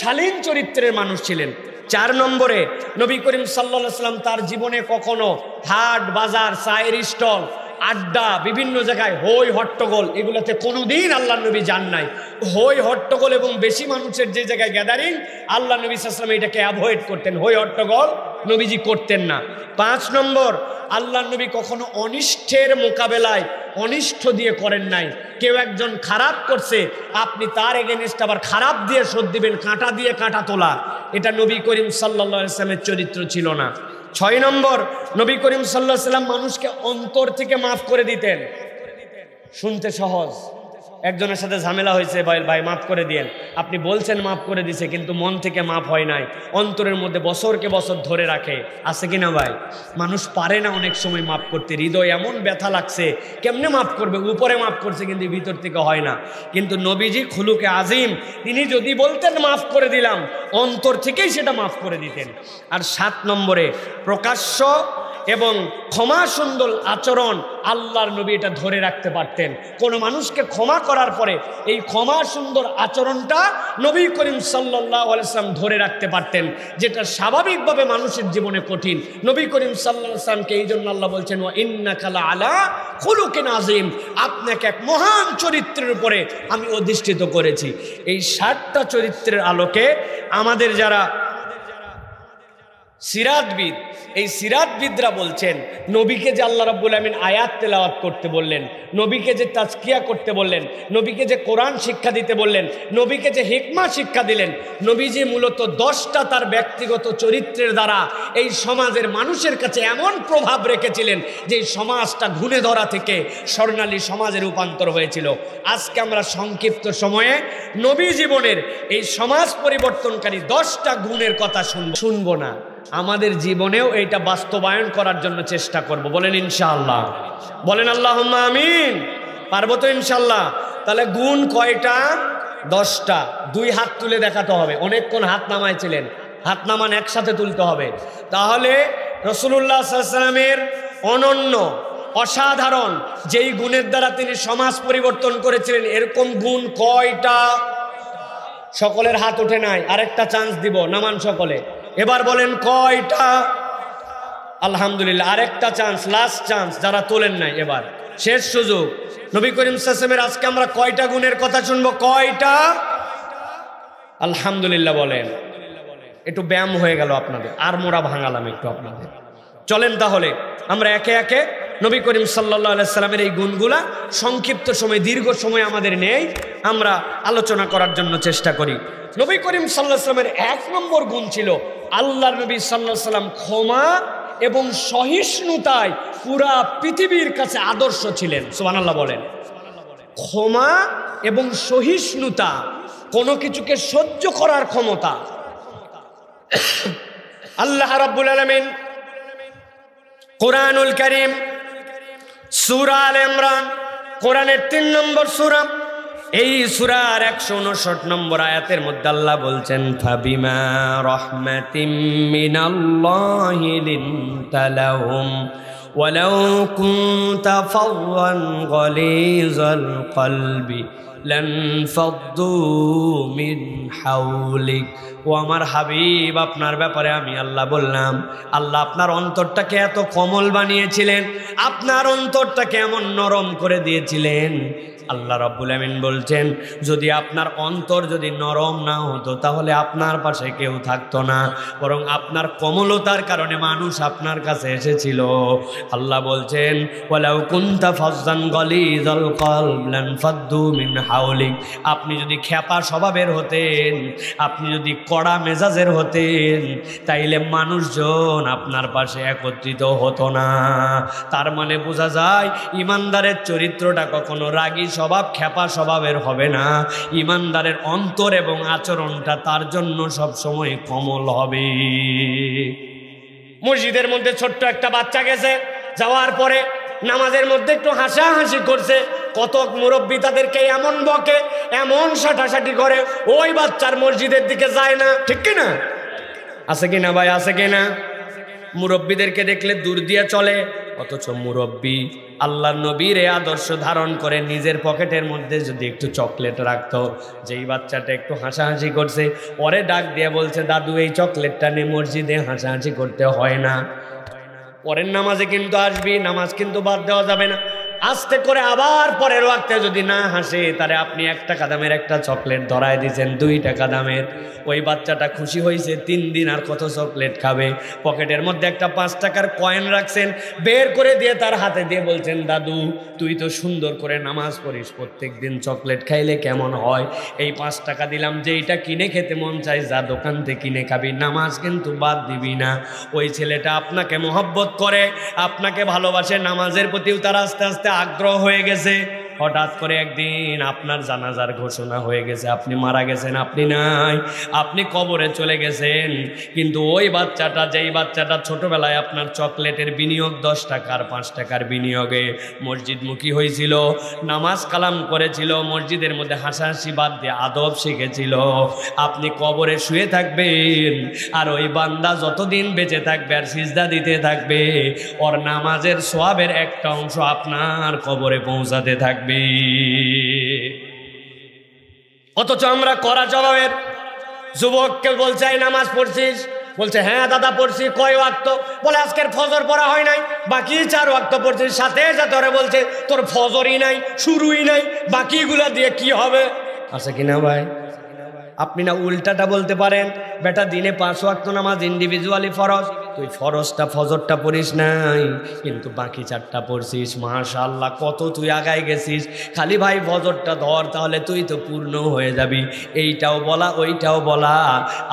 শালীন চরিত্রের মানুষ ছিলেন। 4 নম্বরে নবী করিম সাল্লাল্লাহু আলাইহি সাল্লাম তার জীবনে কখনো হাট বাজার, চায়ের স্টল, আড্ডা, বিভিন্ন জায়গায় হই হট্টগোল, এগুলোতে কোনোদিন আল্লাহ নবী যান নাই। হই হট্টগোল এবং বেশি মানুষের যে জায়গায় গ্যাদারিং, আল্লাহ নবী সাল্লাল্লাহু আলাইহি সাল্লাম এটাকে অ্যাভয়েড করতেন, হই হট্টগোল নবীজি করতেন না। 5 নম্বর, আল্লাহ নবী কখনো অনিষ্টের মোকাবেলায় অনিষ্ট দিয়ে করেন নাই। কেউ একজন খারাপ করছে, আপনি তার এগেনস্ট আবার খারাপ দিয়ে শোধ দিবেন, কাঁটা দিয়ে কাঁটা তোলা, এটা নবী করিম সাল্লাল্লাহু আলাইহি সাল্লামের চরিত্র ছিল না। 6 নম্বর, নবী করিম সাল্লাল্লাহু আলাইহি সাল্লাম মানুষকে অন্তর থেকে মাফ করে দিতেন। শুনতে সহজ, একজনের সাথে ঝামেলা হয়েছে, ভাই মাফ করে দিয়েন, আপনি বলছেন মাফ করে দিছে, কিন্তু মন থেকে মাফ হয় নাই, অন্তরের মধ্যে বছরকে বছর ধরে রাখে, আছে কিনা ভাই? মানুষ পারে না অনেক সময় মাফ করতে, হৃদয় এমন ব্যথা লাগছে, কেমনে মাফ করবে? উপরে মাফ করছে কিন্তু ভিতর থেকে হয় না। কিন্তু নবীজি খুলুকে আযীম, তিনি যদি বলতেন মাফ করে দিলাম, অন্তর থেকেই সেটা মাফ করে দিতেন। আর 7 নম্বরে প্রকাশ্য এবং ক্ষমা সুন্দর আচরণ আল্লাহর নবী এটা ধরে রাখতে পারতেন। কোনো মানুষকে ক্ষমা করার পরে এই ক্ষমা সুন্দর আচরণটা নবী করিম সাল্লাল্লাহু আলাইহি ওয়াসাল্লাম ধরে রাখতে পারতেন, যেটা স্বাভাবিকভাবে মানুষের জীবনে কঠিন। নবী করিম সাল্লাল্লাহু আলাইহি ওয়াসাল্লামকে এই জন্য আল্লাহ বলছেন ওয়া ইন্নাকা লাআলা খুলুকিন আযীম, আপনাকে এক মহান চরিত্রের উপরে আমি অধিষ্ঠিত করেছি। এই 7টা চরিত্রের আলোকে আমাদের যারা সিরাতবিদ, এই সিরাতবিদরা বলছেন নবীকে যে আল্লাহ রাব্বুল আমিন আয়াত তেলাওয়াত করতে বললেন, নবীকে যে তাজকিয়া করতে বললেন, নবীকে যে কোরআন শিক্ষা দিতে বললেন, নবীকে যে হিকমা শিক্ষা দিলেন, নবীজি মূলত 10টা তার ব্যক্তিগত চরিত্রের দ্বারা এই সমাজের মানুষের কাছে এমন প্রভাব রেখেছিলেন যে এই সমাজটা ঘুণে ধরা থেকে স্বর্ণালী সমাজে রূপান্তর হয়েছিল। আজকে আমরা সংক্ষিপ্ত সময়ে নবী জীবনের এই সমাজ পরিবর্তনকারী 10টা গুণের কথা শুনবো না, আমাদের জীবনেও এইটা বাস্তবায়ন করার জন্য চেষ্টা করব। বলেন ইনশাআল্লাহ, বলেন আল্লাহুম্মা আমিন। পারবো তো ইনশাআল্লাহ? তাহলে গুণ কয়টা? 10টা। 2 হাত তুলে দেখাতে হবে। অনেকক্ষণ হাত নামাইছিলেন, হাত নামান একসাথে তুলতে হবে। তাহলে রাসূলুল্লাহ সাল্লাল্লাহু আলাইহি ওয়াসাল্লামের অনন্য অসাধারণ যেই গুণের দ্বারা তিনি সমাজ পরিবর্তন করেছিলেন, এরকম গুণ কয়টা? সকলের হাত ওঠে নাই, আরেকটা চান্স দিব, নামান সকলে। এবার বলেন কয়টা? আলহামদুলিল্লাহ, আরেকটা চান্স, লাস্ট চান্স, যারা তোলেন নাই এবার শেষ সুযোগ। নবী করিম সাল্লাল্লাহু আলাইহি ওয়াসাল্লামের আজকে আমরা কয়টা গুণের কথা শুনবো? কয়টা? আলহামদুলিল্লাহ বলেন। একটু ব্যায়াম হয়ে গেল আপনাদের, আর মোড়া ভাঙালাম একটু আপনাদের। চলেন তাহলে আমরা একে একে নবী করিম সাল্লাল্লাহু আলাইহি সাল্লামের এই গুণগুলা সংক্ষিপ্ত সময়, দীর্ঘ সময় আমাদের নেই, আমরা আলোচনা করার জন্য চেষ্টা করি। নবী করিম সাল্লাল্লাহু আলাইহি সাল্লামের 1 নম্বর গুণ ছিল আল্লাহর নবী সাল্লাল্লাহু আলাইহি সাল্লাম ক্ষমা এবং সহিষ্ণুতায় পুরা পৃথিবীর কাছে আদর্শ ছিলেন। সুবহানাল্লাহ বলেন। ক্ষমা এবং সহিষ্ণুতা, কোনো কিছুকে সহ্য করার ক্ষমতা। আল্লাহ রাব্বুল আলামিন কুরআনুল কারীম সূরা আলে ইমরান, কোরআনের 3 নম্বর সূরা, এই সূরার 159 নম্বর আয়াতের মধ্যে আল্লাহ বলছেন ফাবিমা রাহমাতিম মিনাল্লাহি লিনতা লাহুম ওয়ালাউ কুনতা ফাওয়ান গালিজাল কলবি লানফাদ্দু মিন হাওলিক। ও আমার হাবিব, আপনার ব্যাপারে আমি আল্লাহ বললাম, আল্লাহ আপনার অন্তরটাকে এত কোমল বানিয়েছিলেন, আপনার অন্তরটাকে এমন নরম করে দিয়েছিলেন। আল্লাহ রাব্বুল আমিন বলছেন যদি আপনার অন্তর যদি নরম না হতো তাহলে আপনার পাশে কেউ থাকতো না, বরং আপনার কোমলতার কারণে মানুষ আপনার কাছে এসেছিল। আল্লাহ বলছেন ওয়ালাউ কুনতা ফাজ্জান গালিজাল কলব লানফাদ্দু মিন হাওলিক। আপনি যদি খ্যাপা স্বভাবের হতেন, আপনি যদি কড়া মেজাজের হতেন, তাইলে মানুষজন আপনার পাশে একত্রিত হতো না। তার মানে বোঝা যায় ইমানদারের চরিত্রটা কখনো রাগী স্বভাব, খ্যাপা স্বভাবের হবে না। ইমানদারের অন্তর এবং আচরণটা তার জন্য সব সময় কোমল হবে। মসজিদের মধ্যে ছোট্ট একটা বাচ্চা গেছে, যাওয়ার পরে নামাজের মধ্যে একটু হাসাহাসি করছে, কত মুরব্বী তাদেরকে এমন বকে, এমন সাটাসাটি করে, ওই বাচ্চার মসজিদের দিকে যায় না। ঠিক কিনা? আছে কিনা ভাই? আছে কিনা? মুরব্বীদেরকে দেখলে দূর দিয়ে চলে, অথচ মুরব্বী আল্লাহর নবীর এই আদর্শ ধারণ করে নিজের পকেটের মধ্যে যদি একটু চকলেট রাখতো, যেই বাচ্চাটা একটু হাসাহাসি করছে ওরে ডাক দিয়ে বলছে দাদু এই চকলেটটা নিয়ে মসজিদে হাসাহাসি করতে হয় না, পরের নামাজে কিন্তু আসবি, নামাজ কিন্তু বাদ দেওয়া যাবে না। আস্তে করে আবার পরের ওয়াক্তে যদি না হাসে, তাহলে আপনি 1 টাকা দামের একটা চকলেট ধরায় দিয়েছেন 2 টাকা দামের। ওই বাচ্চাটা খুশি হয়েছে, 3 দিন আর কত চকলেট খাবে। পকেটের মধ্যে একটা 5 টাকার কয়েন রাখছেন, বের করে দিয়ে তার হাতে দিয়ে বলছেন দাদু তুই তো সুন্দর করে নামাজ পড়িস, প্রত্যেক দিন চকলেট খাইলে কেমন হয়? এই 5 টাকা দিলাম, যেইটা কিনে খেতে মন চাই যা দোকান থেকে কিনে খাবি, নামাজ কিন্তু বাদ দিবি না। ওই ছেলেটা আপনাকে মহব্বত করে, আপনাকে ভালোবাসে, নামাজের প্রতিও তার আস্তে আস্তে আগ্রহ হয়ে গেছে। হঠাৎ করে একদিন আপনার জানাজার ঘোষণা হয়ে গেছে, আপনি মারা গেছেন, আপনি নাই, আপনি কবরে চলে গেছেন। কিন্তু ওই বাচ্চাটা, যেই বাচ্চাটা ছোটবেলায় আপনার চকলেটের বিনিয়োগ 10 টাকার 5 টাকার বিনিয়োগে মসজিদমুখী হয়েছিল, নামাজ কালাম করেছিল, মসজিদের মধ্যে হাসাহাসি বাদ দিয়ে আদব শিখেছিল, আপনি কবরে শুয়ে থাকবেন। আর ওই বান্দা যতদিন বেঁচে থাকবে আর সিজদা দিতে থাকবে, ওর নামাজের সওয়াবের একটা অংশ আপনার কবরে পৌঁছাতে থাকবে। অথচ আমরা করা জবাবের যুবককে বলছে নামাজ পড়ছিস? বলছে হ্যাঁ দাদা পড়ছি। কয় ওয়াক্ত? বলে আজকের ফজর পড়া হয় নাই, বাকি 4 ওয়াক্ত পড়ছিস। সাথে সাথে ওরে বলছে তোর ফজরই নাই, শুরুই নাই, বাকিগুলা দিয়ে কি হবে? আছে কিনা ভাই? আপনি না উল্টাটা বলতে পারেন, বেটা দিনে 5 ওয়াক্ত নামাজ ইন্ডিভিজুয়ালি ফরজ, তুই ফরজটা ফজরটা পড়িস নাই, কিন্তু বাকি 4টা পড়ছিস। মাশাআল্লাহ, কত তুই আগায় গেছিস। খালি ভাই ফজরটা ধর, তাহলে তুই তো পূর্ণ হয়ে যাবি। এইটাও বলা ওইটাও বলা।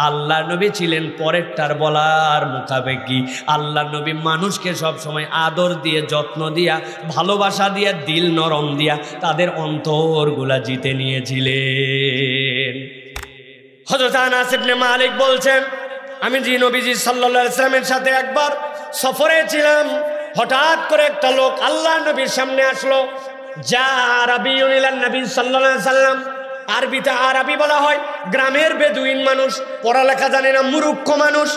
আল্লাহ নবী ছিলেন পরেরটার বলার মুখাপেক্ষী। আল্লাহ নবী মানুষকে সব সময় আদর দিয়ে, যত্ন দিয়া, ভালোবাসা দিয়া, দিল নরম দিয়া তাদের অন্তরগুলা জিতে নিয়েছিলেন। হযরত আনাস ইবনে মালিক বলছেন, আমি জি নবীজি সাল্লাল্লাহু আলাইহি ওয়াসাল্লামের সাথে একবার সফরে ছিলাম। হঠাৎ করে একটা লোক আল্লাহ নবীর সামনে আসলো। যা আরাবিয়ুন ইলান নবী সাল্লাল্লাহু আলাইহি ওয়াসাল্লাম, আরবিতে আরবি বলা হয় গ্রামের বেদুইন মানুষ, পড়ালেখা জানে না, মূর্খ মানুষ,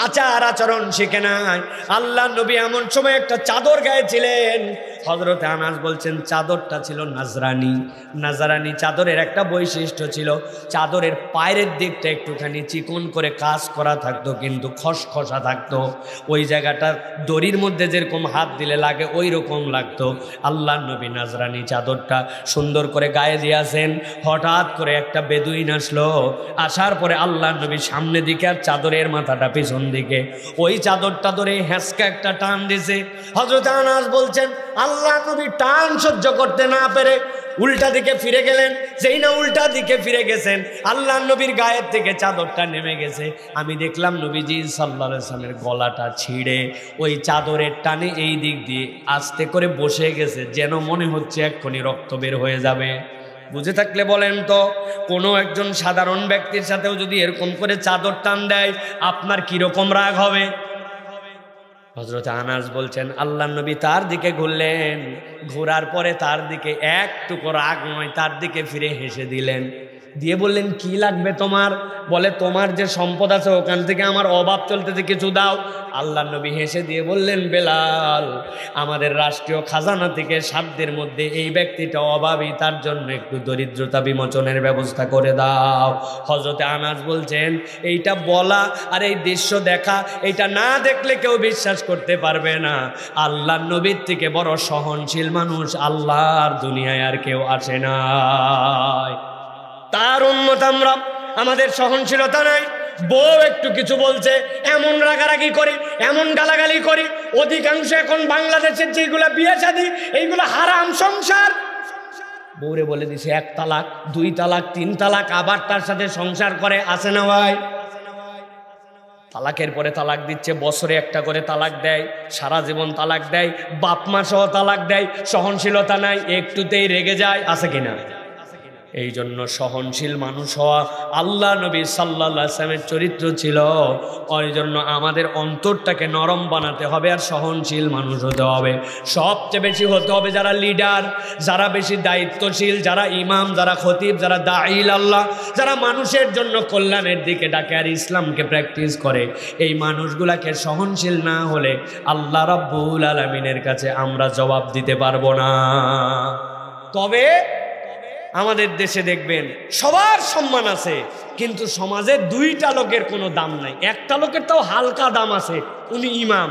আচার আচরণ শিখে নাই। আল্লাহ নবী এমন সময় একটা চাদর গায়ে ছিলেন। হযরত আনাস বলছেন চাদরটা ছিল নাজরানি। নাজরানি চাদরের একটা বৈশিষ্ট্য ছিল, চাদরের পায়ের দিকটা একটুখানি চিকন করে কাজ করা থাকতো, কিন্তু খসখসা থাকতো। ওই জায়গাটা দড়ির মধ্যে যেরকম হাত দিলে লাগে ওই রকম লাগতো। আল্লাহ নবী নাজরানি চাদরটা সুন্দর করে গায়ে দিয়েছেন। হঠাৎ করে একটা বেদুইন আসলো। আসার পরে আল্লাহ নবী সামনে দিকে আর চাদরের মাথাটা পিছন দিকে, ওই চাদরটা ধরে হ্যাঁচকা একটা টান দিছে। হযরত আনাস বলছেন আল্লাহ নবী টান সহ্য করতে না পেরে উল্টা দিকে ফিরে গেলেন। যেই না উল্টা দিকে ফিরে গেছেন, আল্লাহ নবীর গায়ের থেকে চাদরটা নেমে গেছে। আমি দেখলাম নবীজি সাল্লাল্লাহু আলাইহি ওয়াসাল্লামের গলাটা ছিঁড়ে ওই চাদরের টানে এই দিক দিয়ে আস্তে করে বসে গেছে, যেন মনে হচ্ছে এক্ষুনি রক্ত বের হয়ে যাবে। বুঝে থাকলে বলেন তো, কোনো একজন সাধারণ ব্যক্তির সাথেও যদি এরকম করে চাদর টান দেয়, আপনার কিরকম রাগ হবে? হযরত আনাস বলছেন আল্লাহ নবী তার দিকে ঘুরলেন, ঘোরার পরে তার দিকে একটুকু রাগ নয়, তার দিকে ফিরে হেসে দিলেন, দিয়ে বললেন কি লাগবে তোমার? বলে তোমার যে সম্পদ আছে ওখান থেকে আমার অভাব চলতেছে, কিছু দাও। আল্লাহ নবী হেসে দিয়ে বললেন বেলাল, আমাদের রাষ্ট্রীয় খাজানা থেকে সাধ্যের মধ্যে এই ব্যক্তিটা অভাবী, তার জন্য একটু দরিদ্রতা বিমোচনের ব্যবস্থা করে দাও। হযরত আনাস বলছেন এইটা বলা আর এই দৃশ্য দেখা, এইটা না দেখলে কেউ বিশ্বাস করতে পারবে না। আল্লাহ নবীর থেকে বড় সহনশীল মানুষ আল্লাহর দুনিয়ায় আর কেউ আসে না। তার উম্মত আমরা, আমাদের সহনশীলতা নাই। বউ একটু কিছু বলছে এমন রাগারাগি করি, এমন গালাগালি করি। অধিকাংশ এখন বাংলাদেশের যেগুলা বিয়ে শাদী, এইগুলো হারাম সংসার। বউরে বলে দিছে 1 তালাক, 2 তালাক, 3 তালাক, আবার তার সাথে সংসার করে। আছে না ভাই? তালাকের পরে তালাক দিচ্ছে, বছরে একটা করে তালাক দেয়, সারা জীবন তালাক দেয়, বাপ মা সহ তালাক দেয়। সহনশীলতা নাই, একটুতেই রেগে যায়। আছে কিনা? এই জন্য সহনশীল মানুষ হওয়া আল্লাহ নবী সাল্লাল্লাহু আলাইহি ওয়াসাল্লামের চরিত্র ছিল। ওই জন্য আমাদের অন্তরটাকে নরম বানাতে হবে আর সহনশীল মানুষ হতে হবে। সবচেয়ে বেশি হতে হবে যারা লিডার, যারা বেশি দায়িত্বশীল, যারা ইমাম, যারা খতিব, যারা দাঈল আল্লাহ, যারা মানুষের জন্য কল্যাণের দিকে ডাকে আর ইসলামকে প্র্যাকটিস করে। এই মানুষগুলাকে সহনশীল না হলে আল্লাহ রাব্বুল আলামিনের কাছে আমরা জবাব দিতে পারবো না। তবে আমাদের দেশে দেখবেন সবার সম্মান আছে, কিন্তু সমাজে 2টা লোকের কোনো দাম নাই। একটা লোকের তাও হালকা দাম আছে, উনি ইমাম,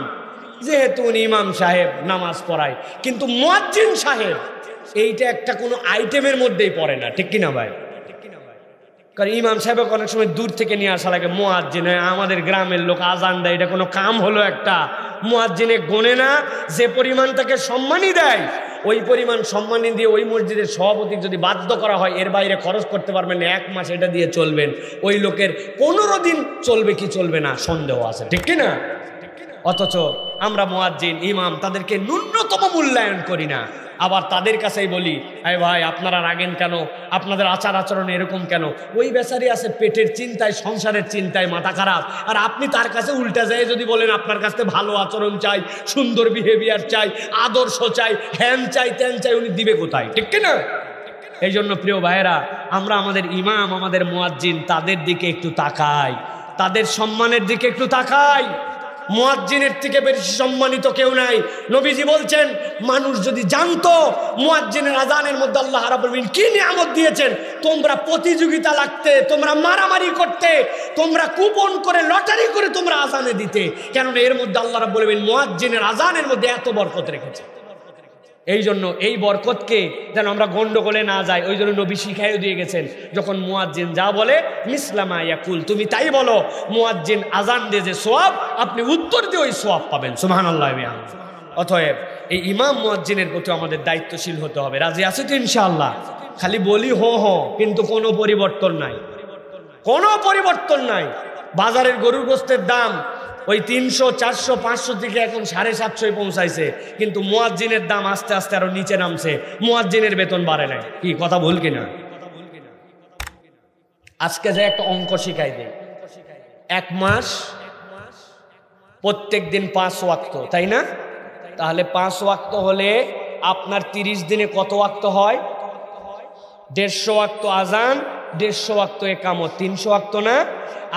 যেহেতু উনি ইমাম সাহেব নামাজ পড়ায়। কিন্তু মুয়াজ্জিন সাহেব এইটা একটা কোনো আইটেমের মধ্যেই পড়ে না। ঠিক কিনা ভাই? কারণ ইমাম সাহেবকে অনেক সময় দূর থেকে নিয়ে আসা লাগে। মুয়াজ্জিন আমাদের গ্রামের লোক আজান দেয়, এটা কোনো কাম হলো একটা? মুয়াজ্জিনে গোনে না, যে পরিমাণ তাকে সম্মানই দেয় ওই পরিমাণ সম্মানী দিয়ে ওই মসজিদের সভাপতি যদি বাধ্য করা হয় এর বাইরে খরচ করতে পারবেন না, 1 মাস এটা দিয়ে চলবেন, ওই লোকের 15 দিন চলবে কি চলবে না সন্দেহ আছে। ঠিক কিনা? অথচ আমরা মুয়াজ্জিন ইমাম তাদেরকে ন্যূনতম মূল্যায়ন করি না। আবার তাদের কাছেই বলি, আরে ভাই আপনারা রাগেন কেন, আপনাদের আচার আচরণ এরকম কেন? ওই বেচারি আছে পেটের চিন্তায়, সংসারের চিন্তায় মাথা খারাপ, আর আপনি তার কাছে উল্টা যায় যদি বলেন আপনার কাছে ভালো আচরণ চাই, সুন্দর বিহেভিয়ার চাই, আদর্শ চাই, হ্যান চাই ত্যান চাই, উনি দিবে কোথায়? ঠিক কিনা? এই জন্য প্রিয় ভাইয়েরা, আমরা আমাদের ইমাম, আমাদের মুয়াজ্জিন, তাদের দিকে একটু তাকাই, তাদের সম্মানের দিকে একটু তাকাই। মুয়াজ্জিনের থেকে বেশি সম্মানিত কেউ নাই। নবীজি বলছেন, মানুষ যদি জানতো মুয়াজ্জিনের আজানের মধ্যে আল্লাহ রাব্বুল আলামিন কি নিয়ামত দিয়েছেন, তোমরা প্রতিযোগিতা লাগতে, তোমরা মারামারি করতে, তোমরা কুপন করে লটারি করে তোমরা আজানে দিতে। কেননা এর মধ্যে আল্লাহ রাব্বুল আলামিন মুয়াজ্জিনের আজানের মধ্যে এত বরকত রেখেছে। এই জন্য এই বরকতকে যেন আমরা গন্ডগোলে না যাই, ওই জন্য নবী শিখাইও দিয়ে গেছেন, যখন মুয়াজ্জিন যা বলে মিসলামা ইয়াকুল, তুমি তাই বলো। মুয়াজ্জিন আজান দিয়ে যে সোয়াব, আপনি উত্তর দিয়ে ওই সোয়াব পাবেন। সুবহানাল্লাহ। অতএব এই ইমাম মুয়াজ্জিনের প্রতি আমাদের দায়িত্বশীল হতে হবে। রাজি আছে তো ইনশাআল্লাহ? খালি বলি হো হো, কিন্তু কোনো পরিবর্তন নাই, কোনো পরিবর্তন নাই। বাজারের গরুর গোশতের দাম ওই 300, 400, 500 থেকে এখন 750 পৌঁছাইছে, কিন্তু মুয়াজ্জিনের দাম আস্তে আস্তে আরো নিচে নামছে। মুয়াজ্জিনের বেতন বাড়ে নাই। কি কথা ভুল কিনা? আজকে যে একটা অঙ্ক শিখাই দেই, 1 মাস প্রত্যেক দিন 5 ওয়াক্ত, তাই না? তাহলে 5 ওয়াক্ত হলে আপনার 30 দিনে কত ওয়াক্ত হয়? 150 ওয়াক্ত আজান, 150 ওয়াক্ত একামত, 300 ওয়াক্ত না?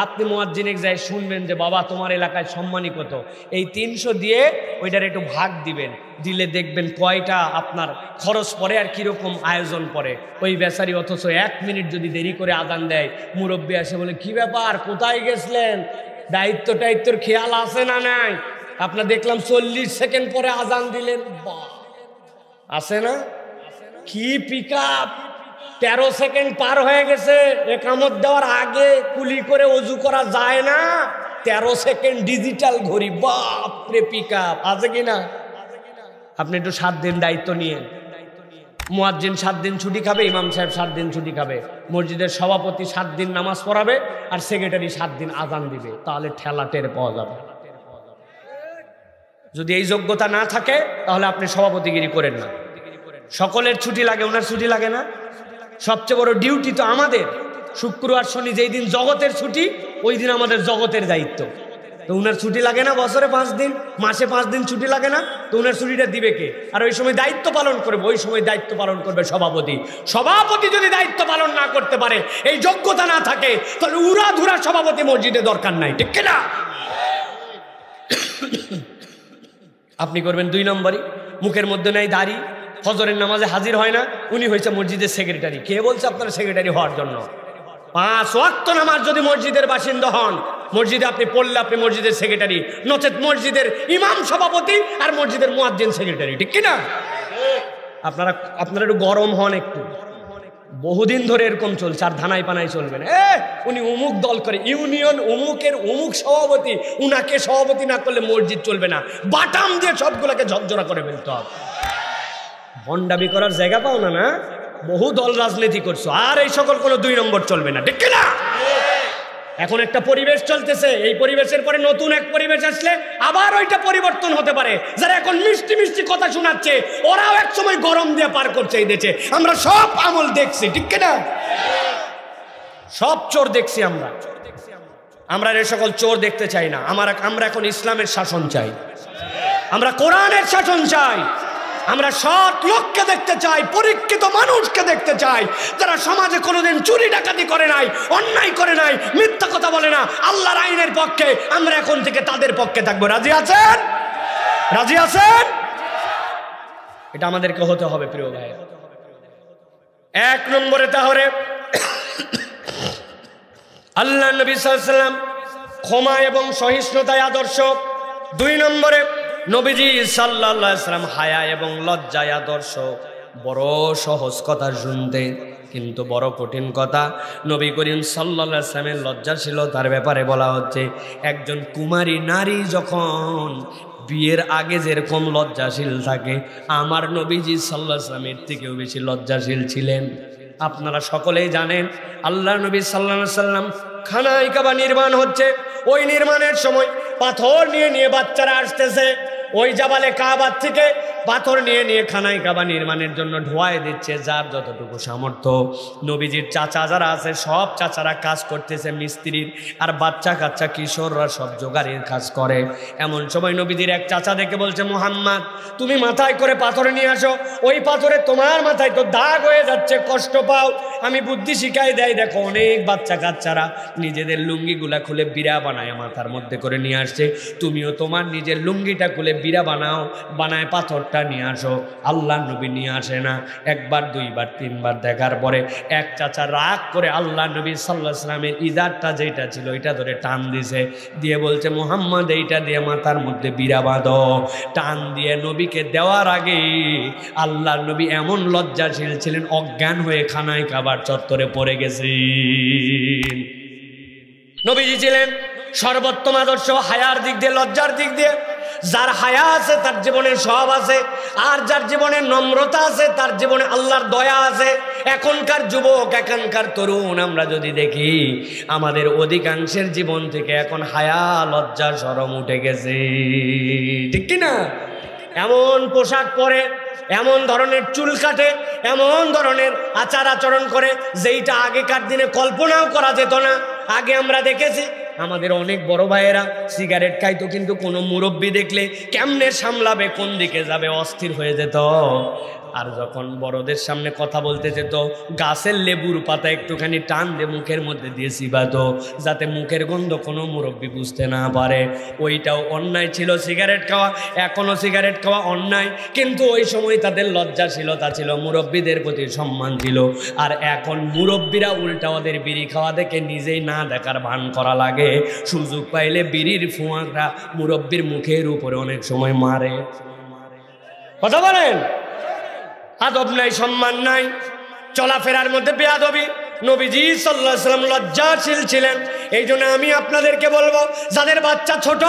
আপনি মুয়াজ্জিনে যাই শুনবেন যে বাবা তোমার এলাকায় সম্মানী কত, এই 300 দিয়ে ওইটার একটু ভাগ দিবেন, দিলে দেখবেন কয়টা আপনার খরচ পড়ে আর কিরকম আয়োজন পড়ে। ওই বেচারি অথচ 1 মিনিট যদি দেরি করে আজান দেয়, মুরব্বী আসে বলে কি ব্যাপার, কোথায় গেছিলেন, দায়িত্বর খেয়াল আছে না নাই? আপনার দেখলাম 40 সেকেন্ড পরে আজান দিলেন, বাহ, আছে না? কি পিকআপ! 13 সেকেন্ড পার হয়ে গেছে, একামত দেওয়ার আগে কুলি করে অজু করা যায় না, 13 সেকেন্ড ডিজিটাল ঘড়ি, বাপরে পিকআপ আছে কিনা? আপনি একটু 7 দিন দায়িত্ব নিয়েন। মুয়াজ্জিন 7 দিন ছুটি খাবে, ইমাম সাহেব 7 দিন ছুটি খাবে, মসজিদের সভাপতি 7 দিন নামাজ পড়াবে, আর সেক্রেটারি 7 দিন আজান দিবে, তাহলে ঠেলা টের পাওয়া যাবে। যদি এই যোগ্যতা না থাকে তাহলে আপনি সভাপতিগিরি করেন না। সকলের ছুটি লাগে, ওনার ছুটি লাগে না? সবচেয়ে বড় ডিউটি তো আমাদের। শুক্রবার শনি যেই দিন জগতের ছুটি, ওই দিন আমাদের জগতের দায়িত্ব। তো উনার ছুটি লাগে না? বছরে 5 দিন, মাসে 5 দিন ছুটি লাগে না? তো উনার ছুটিটা দিবে কে? আর ওই সময় দায়িত্ব পালন করবে, ওই সময় দায়িত্ব পালন করবে সভাপতি। সভাপতি যদি দায়িত্ব পালন না করতে পারে, এই যোগ্যতা না থাকে, তাহলে উড়াধুরা সভাপতি মসজিদে দরকার নাই। ঠিক কিনা? আপনি করবেন 2 নম্বরই, মুখের মধ্যে নাই দাড়ি, ফজরের নামাজে হাজির হয় না, উনি হয়েছে মসজিদের সেক্রেটারি। কে বলছে আপনার সেক্রেটারি হওয়ার জন্য? 5 ওয়াক্ত নামাজ যদি মসজিদের বাসিন্দা হন, মসজিদে আপনি পড়লে আপনি মসজিদের সেক্রেটারি, নচেত মসজিদের ইমাম সভাপতি আর মসজিদের মুয়াজ্জিন সেক্রেটারি। ঠিক কিনা? আপনারা একটু গরম হন একটু। বহুদিন ধরে এরকম চলছে, আর ধানাই পানাই চলবে না। উনি অমুক দল করে, ইউনিয়ন অমুকের অমুক সভাপতি, উনাকে সভাপতি না করলে মসজিদ চলবে না, বাটাম দিয়ে সবগুলোকে ঝকঝরা করে ফেলতে হবে। ভণ্ডামি করার জায়গা পাও না? না, বহু দল রাজনীতি করছো, আর এই সকল কোনো 2 নম্বর চলবে না। ঠিক না? এখন একটা পরিবেশ চলতেছে, এই পরিবেশের পরে নতুন এক পরিবেশ আসলে আবার ওইটা পরিবর্তন হতে পারে। যারা এখন মিষ্টি মিষ্টি কথা শোনাচ্ছে, ওরাও এক সময় গরম দিয়ে পার করছে এই দেশে। আমরা সব আমল দেখছি। ঠিক না? সব চোর দেখছি আমরা এই সকল চোর দেখতে চাই না। আমরা এখন ইসলামের শাসন চাই, আমরা কোরআনের শাসন চাই, আমরা সৎ লোককে দেখতে চাই, পরীক্ষিত মানুষকে দেখতে চাই, যারা সমাজে কোনোদিন চুরি ডাকাতি করে নাই, অন্যায় করে নাই, মিথ্যা কথা বলে না, আল্লাহর আইনের পক্ষে। আমরা এখন থেকে তাদের পক্ষে থাকবো। রাজি আছেন? রাজি আছেন? এটা আমাদেরকে হতে হবে প্রিয় ভাই। 1 নম্বরে তাহলে আল্লাহ নবী সাল্লাল্লাহু আলাইহি ওয়াসাল্লাম ক্ষমা এবং সহিষ্ণুতায় আদর্শ। 2 নম্বরে নবীজি সাল্লাল্লাহু আলাইহি ওয়াসাল্লাম হায়া এবং লজ্জায় আদর্শ। বড় সহজ কথা শুনতে, কিন্তু বড় কঠিন কথা। নবী করিম সাল্লাল্লাহু আলাইহি ওয়াসাল্লামের লজ্জাশীলতার ব্যাপারে বলা হচ্ছে, একজন কুমারী নারী যখন বিয়ের আগে যেরকম লজ্জাশীল থাকে, আমার নবীজি সাল্লাল্লাহু আলাইহি ওয়াসাল্লামের থেকেও বেশি লজ্জাশীল ছিলেন। আপনারা সকলেই জানেন, আল্লাহ নবী সাল্লাল্লাহু আলাইহি ওয়াসাল্লাম খানায় কাবা নির্মাণ হচ্ছে, ওই নির্মাণের সময় পাথর নিয়ে বাচ্চারা আসতেছে। ওই জাবালে কাবার থেকে পাথর নিয়ে নিয়ে খানায় কাবা নির্মাণের জন্য ঢোয়ায় দিচ্ছে, যার যতটুকু সামর্থ্য। নবীজির চাচা যারা আছে সব চাচারা কাজ করতেছে মিস্ত্রির, আর বাচ্চা কাচ্চা কিশোররা সব জোগাড়ের কাজ করে। এমন সময় নবীজির এক চাচা দেখে বলছে, মুহাম্মদ তুমি মাথায় করে পাথর নিয়ে আসো, ওই পাথরে তোমার মাথায় তো দাগ হয়ে যাচ্ছে, কষ্ট পাও, আমি বুদ্ধি শিখাই দেয়। দেখো অনেক বাচ্চা কাচ্চারা নিজেদের লুঙ্গিগুলা খুলে বিড়া বানায় মাথার মধ্যে করে নিয়ে আসছে, তুমিও তোমার নিজের লুঙ্গিটা খুলে বিড়া বানাও, বানায় পাথরটা নিয়ে আসো। আল্লাহ নবী নিয়ে আসে না। একবার দুইবার তিনবার দেখার পরে এক চাচা রাগ করে আল্লাহ নবী সাল্লাল্লাহু আলাইহি ওয়াসাল্লামের ইজারটা যেটা ছিল ওইটা ধরে টান দিছে, দিয়ে বলছে মুহাম্মদ এইটা দিয়ে মাথার মধ্যে বিড়া বাঁধো। টান দিয়ে নবীকে দেওয়ার আগে আল্লাহ নবী এমন লজ্জাশীল ছিলেন, অজ্ঞান হয়ে খানায় কাবার চত্বরে পড়ে গেছে। নবীজি ছিলেন সর্বোত্তম আদর্শ, হায়ার দিক দিয়ে, লজ্জার দিক দিয়ে। যার হায়া আছে তার জীবনে সব আছে, আর যার জীবনে নম্রতা আছে তার জীবনে আল্লাহর দয়া আছে। এখনকার যুবক, এখনকার তরুণ আমরা যদি দেখি, আমাদের অধিকাংশের জীবন থেকে এখন হায়া লজ্জা শরম উঠে গেছে, ঠিক কিনা? এমন পোশাক পরে, এমন ধরনের চুল কাটে, এমন ধরনের আচার আচরণ করে যেইটা আগেকার দিনে কল্পনাও করা যেত না। আগে আমরা দেখেছি আমাদের অনেক বড় ভাইয়েরা সিগারেট খাইতো, কিন্তু কোনো মুরব্বি দেখলে কেমনে সামলাবে, কোন দিকে যাবে, অস্থির হয়ে যেত। আর যখন বড়দের সামনে কথা বলতে যেত, গাছের লেবুর পাতা একটুখানি টান দিয়ে মুখের মধ্যে দিয়ে চিবাতো, যাতে মুখের গন্ধ কোনো মুরব্বি বুঝতে না পারে। ওইটাও অন্যায় ছিল সিগারেট খাওয়া, এখনও সিগারেট খাওয়া অন্যায়, কিন্তু ওই সময় তাদের লজ্জাশীলতা ছিল, মুরব্বিদের প্রতি সম্মান ছিল। আর এখন মুরব্বিরা উল্টা ওদের বিড়ি খাওয়া দেখে নিজেই না দেখার ভান করা লাগে, সুযোগ পাইলে বিড়ির ফুয়াটা মুরব্বির মুখের উপরে অনেক সময় মারে। কথা বলেন, আদব নাই, সম্মান নাই, চলাফেরার মধ্যে বেয়াদবি। নবীজি সাল্লাল্লাহু আলাইহি ওয়াসাল্লাম লজ্জাশীল ছিলেন। এই জন্য আমি আপনাদেরকে বলবো, যাদের বাচ্চা ছোট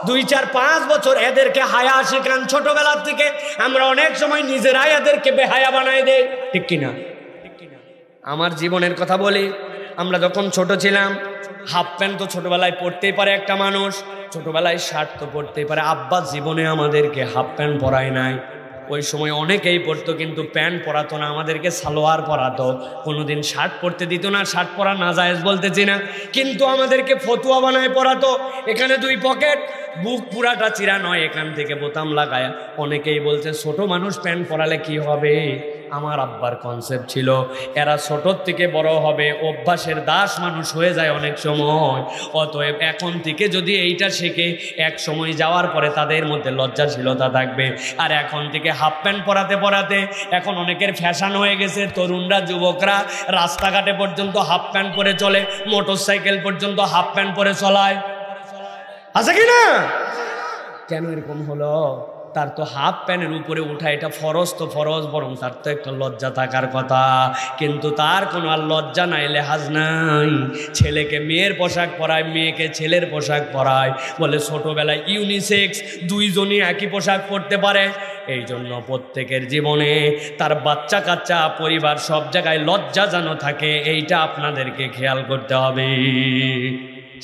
2, 4, 5 বছর, এদেরকে হায়া শেখান ছোটবেলার থেকে। আমরা অনেক সময় নিজেরাই এদেরকে বেহায়া বানাই দেই, ঠিক কিনা? আমার জীবনের কথা বলি, আমরা যখন ছোট ছিলাম, হাফ প্যান্ট তো ছোটবেলায় পরতেই পারে একটা মানুষ, ছোটবেলায় শার্ট তো পরতেই পারে। আব্বা জীবনে আমাদেরকে হাফ প্যান্ট পরায় নাই। ওই সময় অনেকেই পরতো, কিন্তু প্যান্ট পরাতো না, আমাদেরকে সালোয়ার পরাতো, কোনোদিন শার্ট পরতে দিত না। শার্ট পরা নাজায়েজ বলতেছি না, কিন্তু আমাদেরকে ফতুয়া বানায় পরাতো। এখানে 2 পকেট, বুক পুরাটা চিরা নয়, এখান থেকে বোতাম লাগায়। অনেকেই বলছে ছোট মানুষ প্যান্ট পরালে কি হবে। আমার আব্বার কনসেপ্ট ছিল এরা ছোটোর থেকে বড় হবে, অভ্যাসের দাস মানুষ হয়ে যায় অনেক সময়। অতএব এখন থেকে যদি এইটা শেখে, এক সময় যাওয়ার পরে তাদের মধ্যে লজ্জাশীলতা থাকবে। আর এখন থেকে হাফ প্যান্ট পরাতে পরাতে এখন অনেকের ফ্যাশন হয়ে গেছে। তরুণরা, যুবকরা রাস্তাঘাটে পর্যন্ত হাফ প্যান্ট পরে চলে, মোটর সাইকেল পর্যন্ত হাফ প্যান্ট পরে চলায়, আছে কি না? কেন এরকম হলো? তার তো হাফ প্যান্টের উপরে উঠা এটা ফরজ, তো ফরজ, বরং তার তো একটা লজ্জা থাকার কথা, কিন্তু তার কোনো আর লজ্জা নাই, লেহাজ নাই। ছেলেকে মেয়ের পোশাক পরায়, মেয়েকে ছেলের পোশাক পরায়, বলে ছোটোবেলায় ইউনিসেক্স, দুইজনই একই পোশাক পরতে পারে। এই জন্য প্রত্যেকের জীবনে তার বাচ্চা কাচ্চা, পরিবার, সব জায়গায় লজ্জা যেন থাকে, এইটা আপনাদেরকে খেয়াল করতে হবে।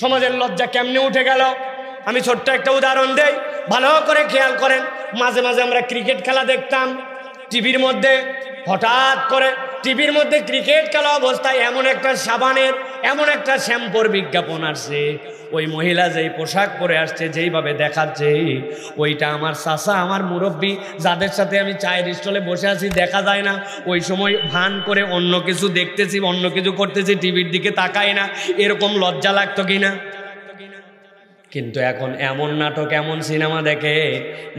সমাজের লজ্জা কেমনে উঠে গেল আমি ছোট্ট একটা উদাহরণ দেই, ভালো করে খেয়াল করেন। মাঝে মাঝে আমরা ক্রিকেট খেলা দেখতাম টিভির মধ্যে, হঠাৎ করে টিভির মধ্যে ক্রিকেট খেলা অবস্থায় এমন একটা সাবানের, এমন একটা শ্যাম্পুর বিজ্ঞাপন আসছে। ওই মহিলা যেই পোশাক পরে আসছে, যেইভাবে দেখাচ্ছে, ওইটা আমার চাচা, আমার মুরব্বী, যাদের সাথে আমি চায়ের স্টলে বসে আছি, দেখা যায় না। ওই সময় ভান করে অন্য কিছু দেখতেছি, অন্য কিছু করতেছি, টিভির দিকে তাকাই না। এরকম লজ্জা লাগতো কিনা? কিন্তু এখন এমন নাটক, এমন সিনেমা দেখে,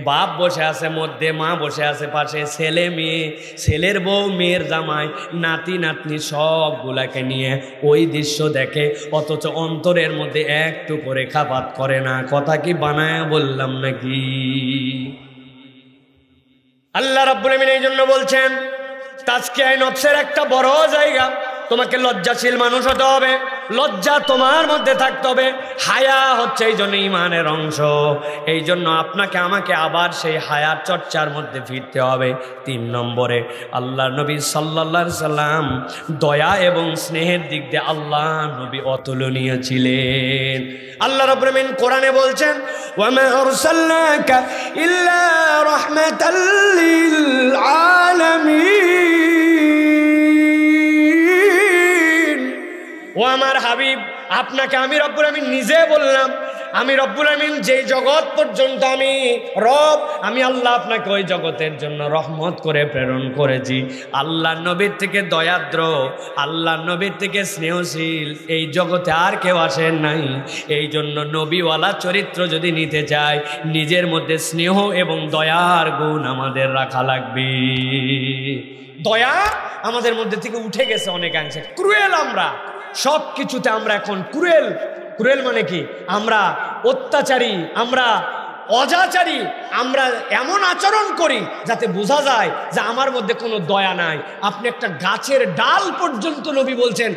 বাপ বসে আছে মধ্যে, মা বসে আছে পাশে, ছেলে মেয়ে, ছেলের বউ, মেয়ের জামাই, নাতি নাতনি সবগুলাকে নিয়ে ওই দৃশ্য দেখে, অথচ অন্তরের মধ্যে একটু করে খাপাত করে না। কথা কি বানায় বললাম নাকি? আল্লাহ রাব্বুল আমিন এই জন্য বলছেন, তাজকিয়ায়ে নফসের একটা বড় জায়গা, তোমাকে লজ্জাশীল মানুষ হতে হবে। লজ্জা তোমার মধ্যে থাকতে হবে। হায়া হচ্ছে এই জন্য ঈমানের অংশ। এই জন্য আপনাকে আমাকে আবার সেই হায়ার চর্চার মধ্যে ফিরতে হবে। 3 নম্বরে আল্লাহ নবী সাল্লাল্লাহু আলাইহি সাল্লাম দয়া এবং স্নেহের দিক দিয়ে আল্লাহ নবী অতুলনীয় ছিলেন। আল্লাহ রাব্বুল আমিন কোরআনে বলছেন, ওয়া মা আরসালনাকা ইল্লা রাহমাতাল লিল আলামিন। ও আমার হাবিব, আপনাকে আমি রব্বুল আমিন নিজে বললাম, আমি রব্বুল আমিন যেই জগৎ পর্যন্ত আমি রব, আমি আল্লাহ আপনাকে ওই জগতের জন্য রহমত করে প্রেরণ করেছি। আল্লাহ নবীর থেকে দয়াদ্র, আল্লাহ নবীর থেকে স্নেহশীল এই জগতে আর কেউ আসেন নাই। এই জন্য নবীওয়ালা চরিত্র যদি নিতে চায়, নিজের মধ্যে স্নেহ এবং দয়ার গুণ আমাদের রাখা লাগবে। দয়া আমাদের মধ্যে থেকে উঠে গেছে অনেকাংশে। ক্রুয়েল আমরা, সব কিছুতে আমরা এখন ক্রুয়েল। ক্রুয়েল মানে কি? আমরা অত্যাচারী, আমরা অজাচারী, আমরা এমন আচরণ করি যাতে বোঝা যায় যে আমার মধ্যে কোনো দয়া নাই। আপনি একটা গাছের ডাল পর্যন্ত নবী বলছেন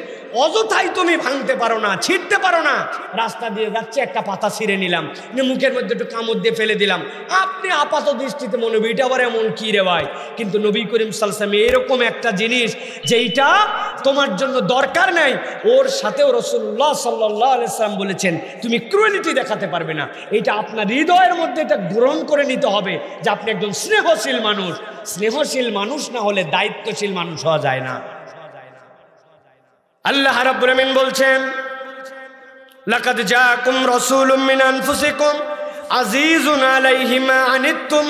অযথাই তুমি ভাঙতে পারো না, ছিঁড়তে পারো না। রাস্তা দিয়ে যাচ্ছে, একটা পাতা ছিঁড়ে নিলাম, মুখের মধ্যে একটু কামড় দিয়ে ফেলে দিলাম। আপনি আপাত দৃষ্টিতে মনে হবে এটা আবার এমন কি রে ভাই, কিন্তু নবী করিম সাল্লাল্লাহু আলাইহি ওয়াসাল্লাম এরকম একটা জিনিস যেইটা তোমার জন্য দরকার নাই, ওর সাথেও রাসূলুল্লাহ সাল্লাল্লাহু আলাইহি ওয়াসাল্লাম বলেছেন তুমি ক্রুয়েলিটি দেখাতে পারবে না। এটা আপনার হৃদয়ের মধ্যে এটা গ্রহণ করে নিতে হবে যে আপনি একজন স্নেহশীল মানুষ। স্নেহশীল মানুষ না হলে দায়িত্বশীল মানুষ হওয়া যায় না। আল্লাহ রাব্বুল আমিন বলছেন, লাকাদ জাআকুম রাসূলুম মিন আনফুসিকুম আজিজুন আলাইহি মা আনিতুম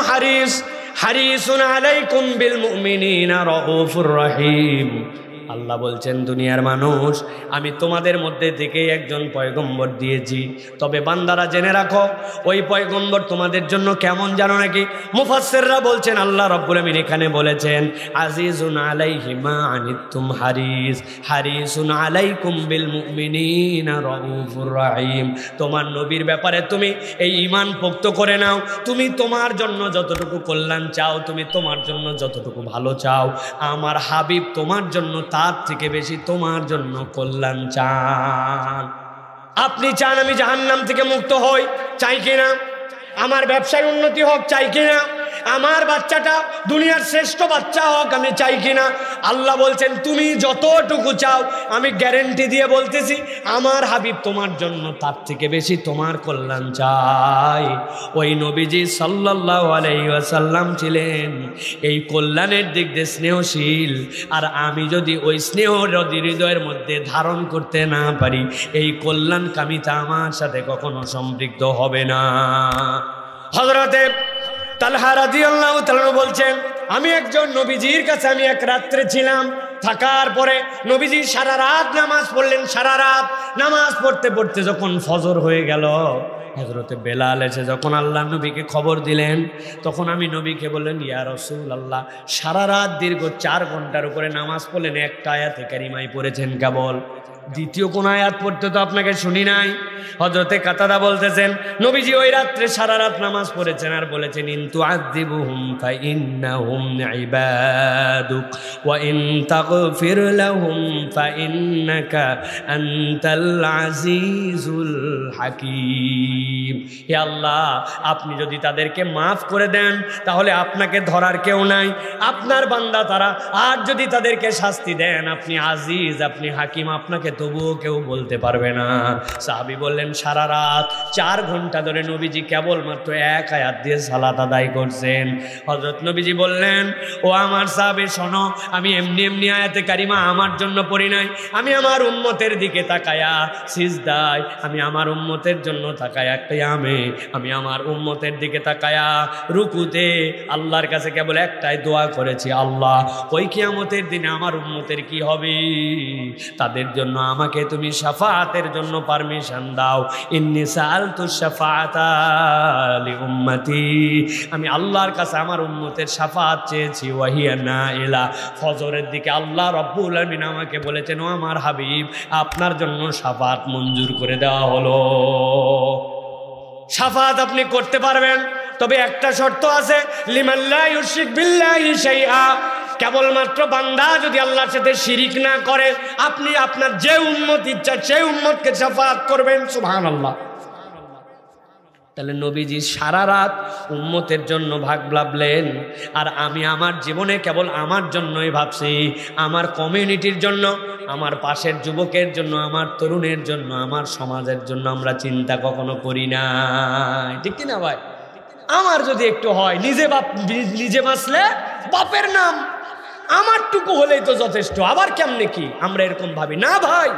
হারিসুন আলাইকুম বিল মুমিনিনা রাউফুর রহিম। আল্লাহ বলছেন, দুনিয়ার মানুষ, আমি তোমাদের মধ্যে থেকে একজন পয়গম্বর দিয়েছি, তবে বান্দারা জেনে রাখো ওই পয়গম্বর তোমাদের জন্য কেমন জানো নাকি? মুফাসসিররা বলছেন আল্লাহ রাব্বুল আমিন এখানে বলেছেন আজিজুন আলাইহি মা আনিতুম হারিসুন আলাইকুম বিল মুমিনিনা রাউফুর রহিম। তোমার নবীর ব্যাপারে তুমি এই ঈমান পোক্ত করে নাও। তুমি তোমার জন্য যতটুকু কল্যাণ চাও, তুমি তোমার জন্য যতটুকু ভালো চাও, আমার হাবিব তোমার জন্য তার থেকে বেশি তোমার জন্য কল্যাণ চান। আপনি চান আমি জাহান্নাম থেকে মুক্ত হই, চাই কিনা? আমার ব্যবসায় উন্নতি হোক, চাই কিনা? আমার বাচ্চাটা দুনিয়ার শ্রেষ্ঠ বাচ্চা হোক, আমি চাই কিনা? আল্লাহ বলছেন তুমি যতটুকু চাও, আমি গ্যারেন্টি দিয়ে বলতেছি আমার হাবিব তোমার জন্য তার থেকে বেশি তোমার কল্যাণ চাই। ওই নবীজি সাল্লাল্লাহু আলাইহি ওয়াসাল্লাম ছিলেন এই কল্যাণের দিক দিয়ে স্নেহশীল। আর আমি যদি ওই স্নেহ হৃদয়ের মধ্যে ধারণ করতে না পারি, এই কল্যাণকামিতা আমার সাথে কখনো সম্পৃক্ত হবে না। হযরতে তালহা রাদিয়াল্লাহু তাআলা বলছেন, আমি একজন নবীজির কাছে আমি এক রাত্রে ছিলাম। থাকার পরে নবীজি সারা রাত নামাজ পড়লেন। সারা রাত নামাজ পড়তে পড়তে যখন ফজর হয়ে গেল, হযরতে বেলাল এসে যখন আল্লাহ নবীকে খবর দিলেন, তখন আমি নবীকে বললেন, ইয়া রাসূলুল্লাহ, সারা রাত দীর্ঘ 4 ঘন্টার উপরে নামাজ পড়লেন, একটা আয়াতে কারিমাই পড়েছেন কেবল, দ্বিতীয় কোন আয়াত পড়তে তো আপনাকে শুনি নাই। হযরতে কাতাদা বলতেছেন, নবীজি ওই রাত্রে সারা রাত নামাজ পড়েছেন আর বলেছেন, ইন তুআযিবুহুম ফাইন্নাহুম ইবাদুক ওয়া ইন তাগফির লাহুম ফাইন্নাকা আনতাল আজিজুল হাকীম। হে আল্লাহ, আপনি যদি তাদেরকে মাফ করে দেন তাহলে আপনাকে ধরার কেউ নাই, আপনার বান্দা তারা। আর যদি তাদেরকে শাস্তি দেন, আপনি আজিজ, আপনি হাকিম, আপনাকে তবুও কেউ বলতে পারবে না। সাহাবী বললেন, সারা রাত 4 ঘন্টা ধরে নবীজি কেবলমাত্র এক আয়াত দিয়ে সালাত আদায় করছেন। হযরত নবীজি বললেন, ও আমার সাহাবী শোনো, আমি এমনি এমনি আয়াতে কারিমা আমার জন্য পড়ি নাই, আমি আমার উম্মতের দিকে তাকায়া সিজদায়, আমি আমার উম্মতের জন্য তাকায়া কিয়ামে, আমি আমার উম্মতের দিকে তাকায়া রুকুতে আল্লাহর কাছে কেবল একটাই দোয়া করেছি, আল্লাহ ওই কিয়ামতের দিনে আমার উম্মতের কি হবে? তাদের জন্য আমাকে তুমি শাফাআতের জন্য পারমিশন দাও। ইন্নী সাআলতু শাফাআতা লিউম্মতি, আমি আল্লাহর কাছে আমার উম্মতের শাফাআত চেয়েছি। ওয়াহিয়া নাইলা, ফজরের দিকে আল্লাহ রাব্বুল আমিন আমাকে বলেছেন, ও আমার হাবিব, আপনার জন্য শাফাআত মঞ্জুর করে দেওয়া হলো। শাফাআত আপনি করতে পারবেন, তবে একটা শর্ত আছে, লিমান লা ইউশরিক বিল্লাহি শাইআ, কেবলমাত্র বান্দা যদি আল্লাহর সাথে শিরিক না করে, আপনি আপনার যে উম্মত ইচ্ছা সেই উম্মতকে শাফাআত করবেন। সুবহানাল্লাহ। তাহলে নবীজি সারা রাত উম্মতের জন্য ভাবলেন, আর আমি আমার জীবনে কেবল আমার জন্যই ভাবছি, আমার কমিউনিটির জন্য, আমার পাশের যুবকের জন্য, আমার তরুণের জন্য, আমার সমাজের জন্য আমরা চিন্তা কখনো করি না, ঠিক কিনা ভাই? আমার যদি একটু হয়, নিজে বাঁচলে বাপের নাম, আমারটুকু হলেই তো যথেষ্ট, আবার কেমনে কি আমরা এরকম ভাবি না ভাই।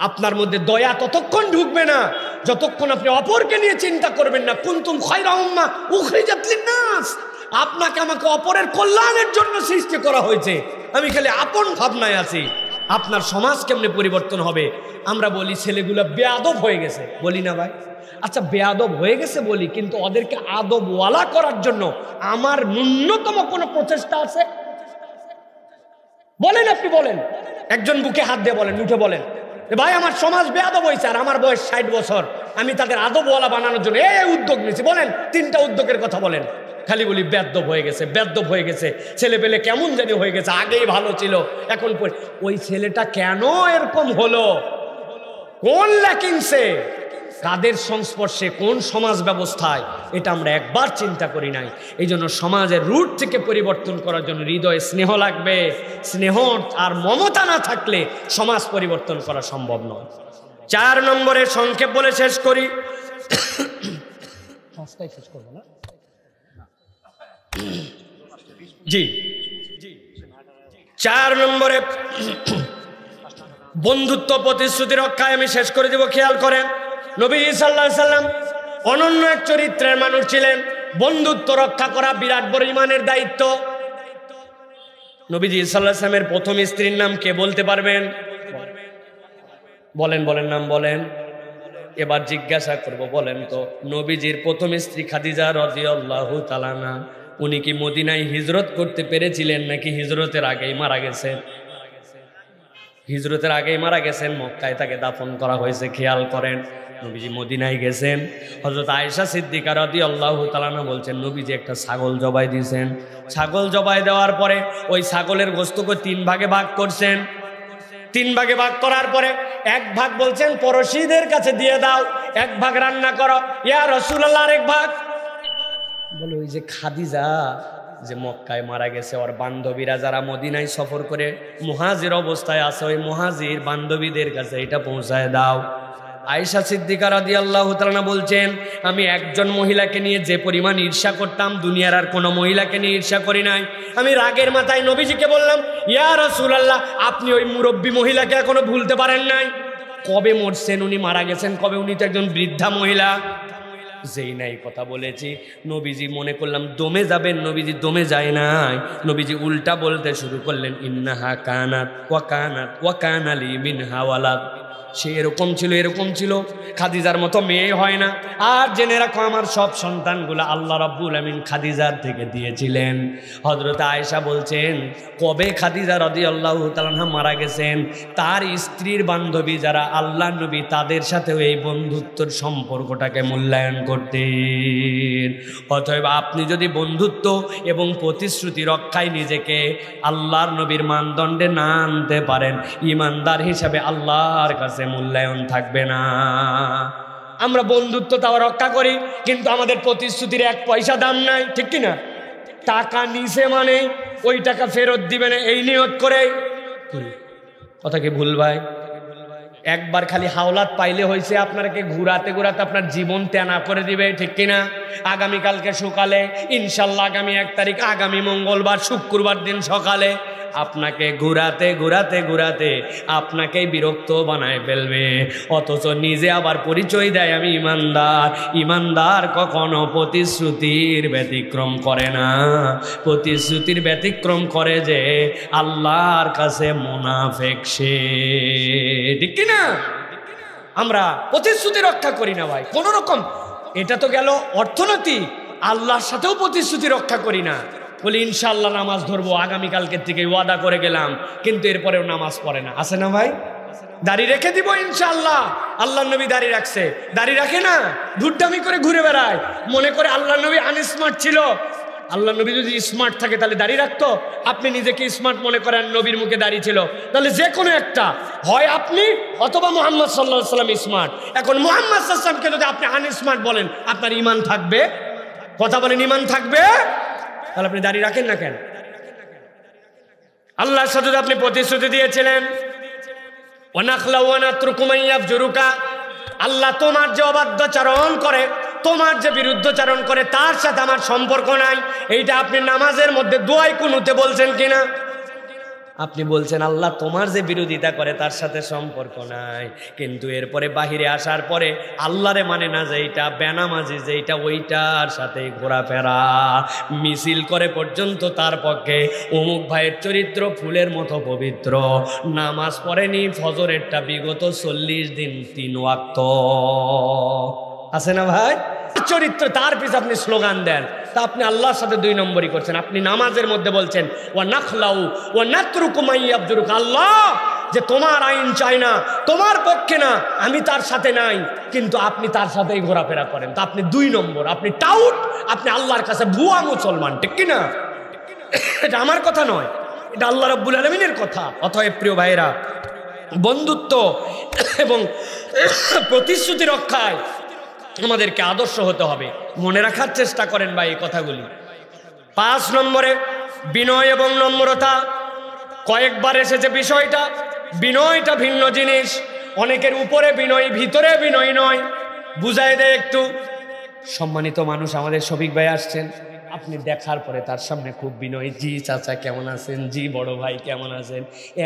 আপনার মধ্যে দয়া ততক্ষণ ঢুকবে না যতক্ষণ আপনি অপরকে নিয়ে চিন্তা করবেন না। কুনতুম খায়রা উম্মাহ উখরিজাত লিন-নাস, আপনাকে আমাকে অপরের কল্যাণের জন্য সৃষ্টি করা হয়েছে, আমি খালি আপন ভাবনায় আছি। আপনার সমাজ কেমনে পরিবর্তন হবে? আমরা বলি ছেলেগুলো বেয়াদব হয়ে গেছে, বলি না ভাই? আচ্ছা বেয়াদব হয়ে গেছে বলি, কিন্তু ওদেরকে আদবওয়ালা করার জন্য আমার ন্যূনতম কোনো প্রচেষ্টা আছে? বলেন, আপনি বলেন, একজন বুকে হাত দিয়ে বলেন, উঠে বলেন, ভাই আমার সমাজ বেয়াদব হয়েছে আর আমার বয়স 60 বছর, আমি তাদের আদবওয়ালা বানানোর জন্য এই উদ্যোগ নিয়েছি। বলেন 3টা উদ্যোগের কথা বলেন। খালি বলি বেয়াদব হয়ে গেছে, বেয়াদব হয়ে গেছে, ছেলে পেলে কেমন জানি হয়ে গেছে, আগেই ভালো ছিল এখন। ওই ছেলেটা কেন এরকম হলো? কোন ল্যাকিংসে, কাদের সংস্পর্শে, কোন সমাজ ব্যবস্থায়, এটা আমরা একবার চিন্তা করি নাই। এই জন্য সমাজের রুট থেকে পরিবর্তন করার জন্য হৃদয়ে স্নেহ লাগবে। স্নেহ আর মমতা না থাকলে সমাজ পরিবর্তন করা সম্ভব নয়। 4 নম্বরে সংক্ষেপ বলে শেষ করি, জি 4 নম্বরে বন্ধুত্ব প্রতিশ্রুতি রক্ষায় আমি শেষ করে দেব। খেয়াল করেন, নবী সাল্লাল্লাহু আলাইহি সাল্লাম অনন্য এক চরিত্রের মানুষ ছিলেন। বন্ধুত্ব রক্ষা করা বিরাট বড় ইমানের দায়িত্ব। নবীজি সাল্লাল্লাহু আলাইহি সাল্লামের প্রথম স্ত্রীর নাম কে বলতে পারবেন? বলেন, বলেন, নাম বলেন। এবার জিজ্ঞাসা করব, বলেন তো নবীজির প্রথম স্ত্রী খাদিজা রাদিয়াল্লাহু তাআলা আনহা, উনি কি মদিনায় হিজরত করতে পেরেছিলেন নাকি হিজরতের আগেই মারা গেছেন? হিজরতের আগেই মারা গেছেন, মক্কায় তাকে দাফন করা হয়েছে। খেয়াল করেন, নবীজি মদিনায় গেছেন। হযরত আয়েশা সিদ্দিকা রাদিয়াল্লাহু তাআলা আনহা বলছেন, নবীজি একটা ছাগল জবাই দিয়েছেন। ছাগল জবাই দেওয়ার পরে ওই ছাগলের গোশতকে 3 ভাগে ভাগ করছেন। 3 ভাগে ভাগ করার পরে 1 ভাগ বলছেন পড়শিদের কাছে দিয়ে দাও, 1 ভাগ রান্না করো। ইয়া রাসূলুল্লাহ, আরেক ভাগ বলে ওই যে খাদিজা যে মক্কায় মারা গেছে, ওর বান্ধবীরা যারা মদিনায় সফর করে মুহাজির অবস্থায় আছে, ওই মুহাজির বান্ধবীদের কাছে এটা পৌঁছায় দাও। আয়েশা সিদ্দিকা রাদিয়াল্লাহু তাআলা বলছেন, আমি একজন মহিলাকে নিয়ে যে পরিমাণ ঈর্ষা করতাম, দুনিয়ার আর কোনো মহিলাকে নিয়ে ঈর্ষা করি নাই। আমি রাগের মাথায় নবীজিকে বললাম, ইয়া রাসূলুল্লাহ, আপনি ওই মুরব্বী মহিলাকে এখনো ভুলতে পারেন নাই? কবে মরছেন উনি, মারা গেছেন কবে? উনি তো একজন বৃদ্ধা মহিলা। যেই নাই কথা বলেছি, নবীজি মনে করলাম দমে যাবেন, নবীজি দমে যায় নাই। নবীজি উল্টা বলতে শুরু করলেন, ইন্নাহা কানাত ওয়া কানাত ওয়া কানা লি মিনহা ওয়ালাদ। সে এরকম ছিল, এরকম ছিল, খাদিজার মতো মেয়ে হয় না। আর জেনে রাখো, আমার সব সন্তানগুলো আল্লাহ রাব্বুল আমিন খাদিজার থেকে দিয়েছিলেন। হযরত আয়েশা বলছেন, কবে খাদিজা রাদিয়াল্লাহু তাআলা আনহা মারা গেছেন, তার স্ত্রীর বান্ধবী যারা আল্লাহ নবী, তাদের সাথেও এই বন্ধুত্বের সম্পর্কটাকে মূল্যায়ন করতেন। অতএব আপনি যদি বন্ধুত্ব এবং প্রতিশ্রুতি রক্ষায় নিজেকে আল্লাহর নবীর মানদণ্ডে না আনতে পারেন, ইমানদার হিসাবে আল্লাহর কাছে মূল্যায়ন থাকবে না। আমরা বন্ধুত্ব তাও রক্ষা করি, কিন্তু আমাদের প্রতিশ্রুতির 1 পয়সা দাম নাই, ঠিক কিনা? টাকা নিছে মানে ওই টাকা ফেরত দিবে না, এই নিয়ত করে। কথা কি ভুল ভাই? একবার খালি হাওলাত পাইলে হয়েছে আপনাকে ঘুরাতে ঘুরাতে আপনার জীবন তেনা করে দিবে, ঠিক কিনা? আগামীকালকে সকালে ইনশাল্লাহ, আগামী 1 তারিখ, আগামী মঙ্গলবার, শুক্রবার দিন সকালে আপনাকে ঘুরাতে ঘুরাতে ঘুরাতে আপনাকেই বিরক্ত বানায় ফেলবে। অথচ নিজে আবার পরিচয় দেয় আমি ইমানদার। ইমানদার কখনো প্রতিশ্রুতির ব্যতিক্রম করে না। প্রতিশ্রুতির ব্যতিক্রম করে যে আল্লাহর কাছে মুনাফিক সে, ঠিক কিনা? আমরা প্রতিশ্রুতি রক্ষা করি না ভাই কোন রকম। এটা তো গেল অর্থনীতি, আল্লাহর সাথেও প্রতিশ্রুতি রক্ষা করি না। বলি ইনশাআল্লাহ নামাজ ধরবো, আগামীকালকের থেকে ওয়াদা করে গেলাম, কিন্তু এরপরেও নামাজ পড়ে না। আছে না ভাই? দাড়ি রেখে দিব ইনশাআল্লাহ, আল্লাহ নবী দাড়ি রাখছে, দাড়ি রাখে না, ধুরটামি করে ঘুরে বেড়ায়, মনে করে আল্লাহ নবী আনস্মার্ট ছিল। আল্লাহ নবী যদি স্মার্ট থাকে তাহলে দাড়ি রাখতো? আপনি নিজেকে স্মার্ট মনে করেন, নবীর মুখে দাড়ি ছিল, তাহলে যে কোনো একটা হয় আপনি অথবা মুহাম্মদ সাল্লাল্লাহু আলাইহি ওয়াসাল্লাম স্মার্ট। এখন মুহাম্মদ সাল্লাল্লাহু আলাইহি ওয়াসাল্লামকে যদি আপনি আনস্মার্ট বলেন, আপনার ঈমান থাকবে? কথা বলেন, ঈমান থাকবে? তাহলে আপনি দাড়ি রাখেন না কেন? আল্লাহর সাথে আপনি প্রতিশ্রুতি দিয়েছিলেন, ওয়ানাখলা ওয়ানাতরুকু মান ইয়াফজুরুকা, আল্লাহ তোমার যে অবাধ্যচারণ করে, তোমার যে বিরুদ্ধচারণ করে তার সাথে আমার সম্পর্ক নাই। এইটা আপনি নামাজের মধ্যে দোয়ায় কুনুতে বলছেন কিনা? আপনি বলছেন আল্লাহ তোমার যে বিরোধিতা করে তার সাথে সম্পর্ক নাই, কিন্তু এরপরে বাহিরে আসার পরে আল্লাহরে মানে না, যে এইটা বেনামাজি, যে এইটা ওইটার সাথে ঘোরাফেরা মিছিল করে পর্যন্ত তার পক্ষে অমুক ভাইয়ের চরিত্র ফুলের মতো পবিত্র, নামাজ পড়েনি ফজরেরটা বিগত 40 দিন 3 ওয়াক্ত। আছে না ভাই? চরিত্র, তার পিছনে আপনি স্লোগান দেন, তা আপনি আল্লাহর সাথে 2 নম্বরই করছেন। আপনি নামাজের মধ্যে বলছেন ওয়া নাখলাউ ওয়া নাতরুকু মান ইয়াবদুরুকা, আল্লাহ যে তোমার আইন চাই না, তোমার পক্ষে না, আমি তার সাথে নাই, কিন্তু আপনি তার সাথেই ঘোরাফেরা করেন। তা আপনি 2 নম্বর, আপনি টাউট, আপনি আল্লাহর কাছে ভুয়া মুসলমান, ঠিক কিনা? এটা আমার কথা নয়, এটা আল্লাহ রাব্বুল আলামিনের কথা। অতএব প্রিয় ভাইরা, বন্ধুত্ব এবং প্রতিশ্রুতি রক্ষায় আমাদেরকে আদর্শ হতে হবে। মনে রাখার চেষ্টা করেন ভাই এই কথাগুলি। 5 নম্বরে বিনয় এবং নম্রতা। কয়েকবার এসেছে বিষয়টা, বিনয়টা ভিন্ন জিনিস। অনেকের উপরে বিনয়, ভিতরে বিনয় নয়। বুঝাই দেয় একটু। সম্মানিত মানুষ আমাদের শফিক ভাই আসছেন, আপনি দেখার পরে তার সামনে খুব বিনয়, জি চাচা কেমন আছেন, জি বড় ভাই কেমন আছেন,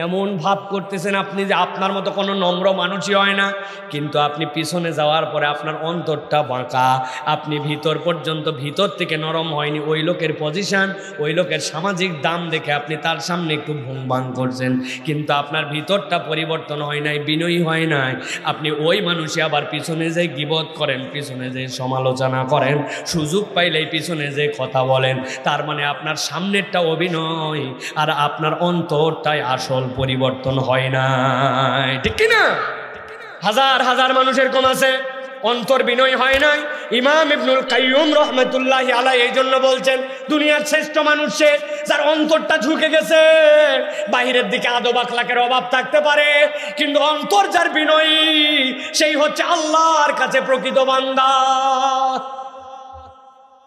এমন ভাব করতেছেন আপনি যে আপনার মতো কোনো নম্র মানুষই হয় না, কিন্তু আপনি পিছনে যাওয়ার পরে আপনার অন্তরটা বাঁকা, আপনি ভিতর পর্যন্ত ভিতর থেকে নরম হয়নি। ওই লোকের পজিশন, ওই লোকের সামাজিক দাম দেখে আপনি তার সামনে একটু ভুংবাং করছেন, কিন্তু আপনার ভিতরটা পরিবর্তন হয় নাই, বিনয়ী হয় নাই। আপনি ওই মানুষই আবার পিছনে যে গীবত করেন, পিছনে যে সমালোচনা করেন, সুযোগ পাইলেই পিছনে যে কথা বলেন, তার মানে আপনার সামনেরটা অভিনয় আর আপনার অন্তরটাই আসল পরিবর্তন হয় না, ঠিক কিনা? হাজার হাজার মানুষের কম আছে অন্তর বিনয় হয় নাই। ইমাম ইবনুল কাইয়ুম রাহমাতুল্লাহি আলাইহি এই জন্য বলছেন, দুনিয়ার শ্রেষ্ঠ মানুষ সে যার অন্তরটা ঝুঁকে গেছে। বাহিরের দিকে আদব আখলাকের অভাব থাকতে পারে, কিন্তু অন্তর যার বিনয়ী, সেই হচ্ছে আল্লাহর কাছে প্রকৃত বান্দা।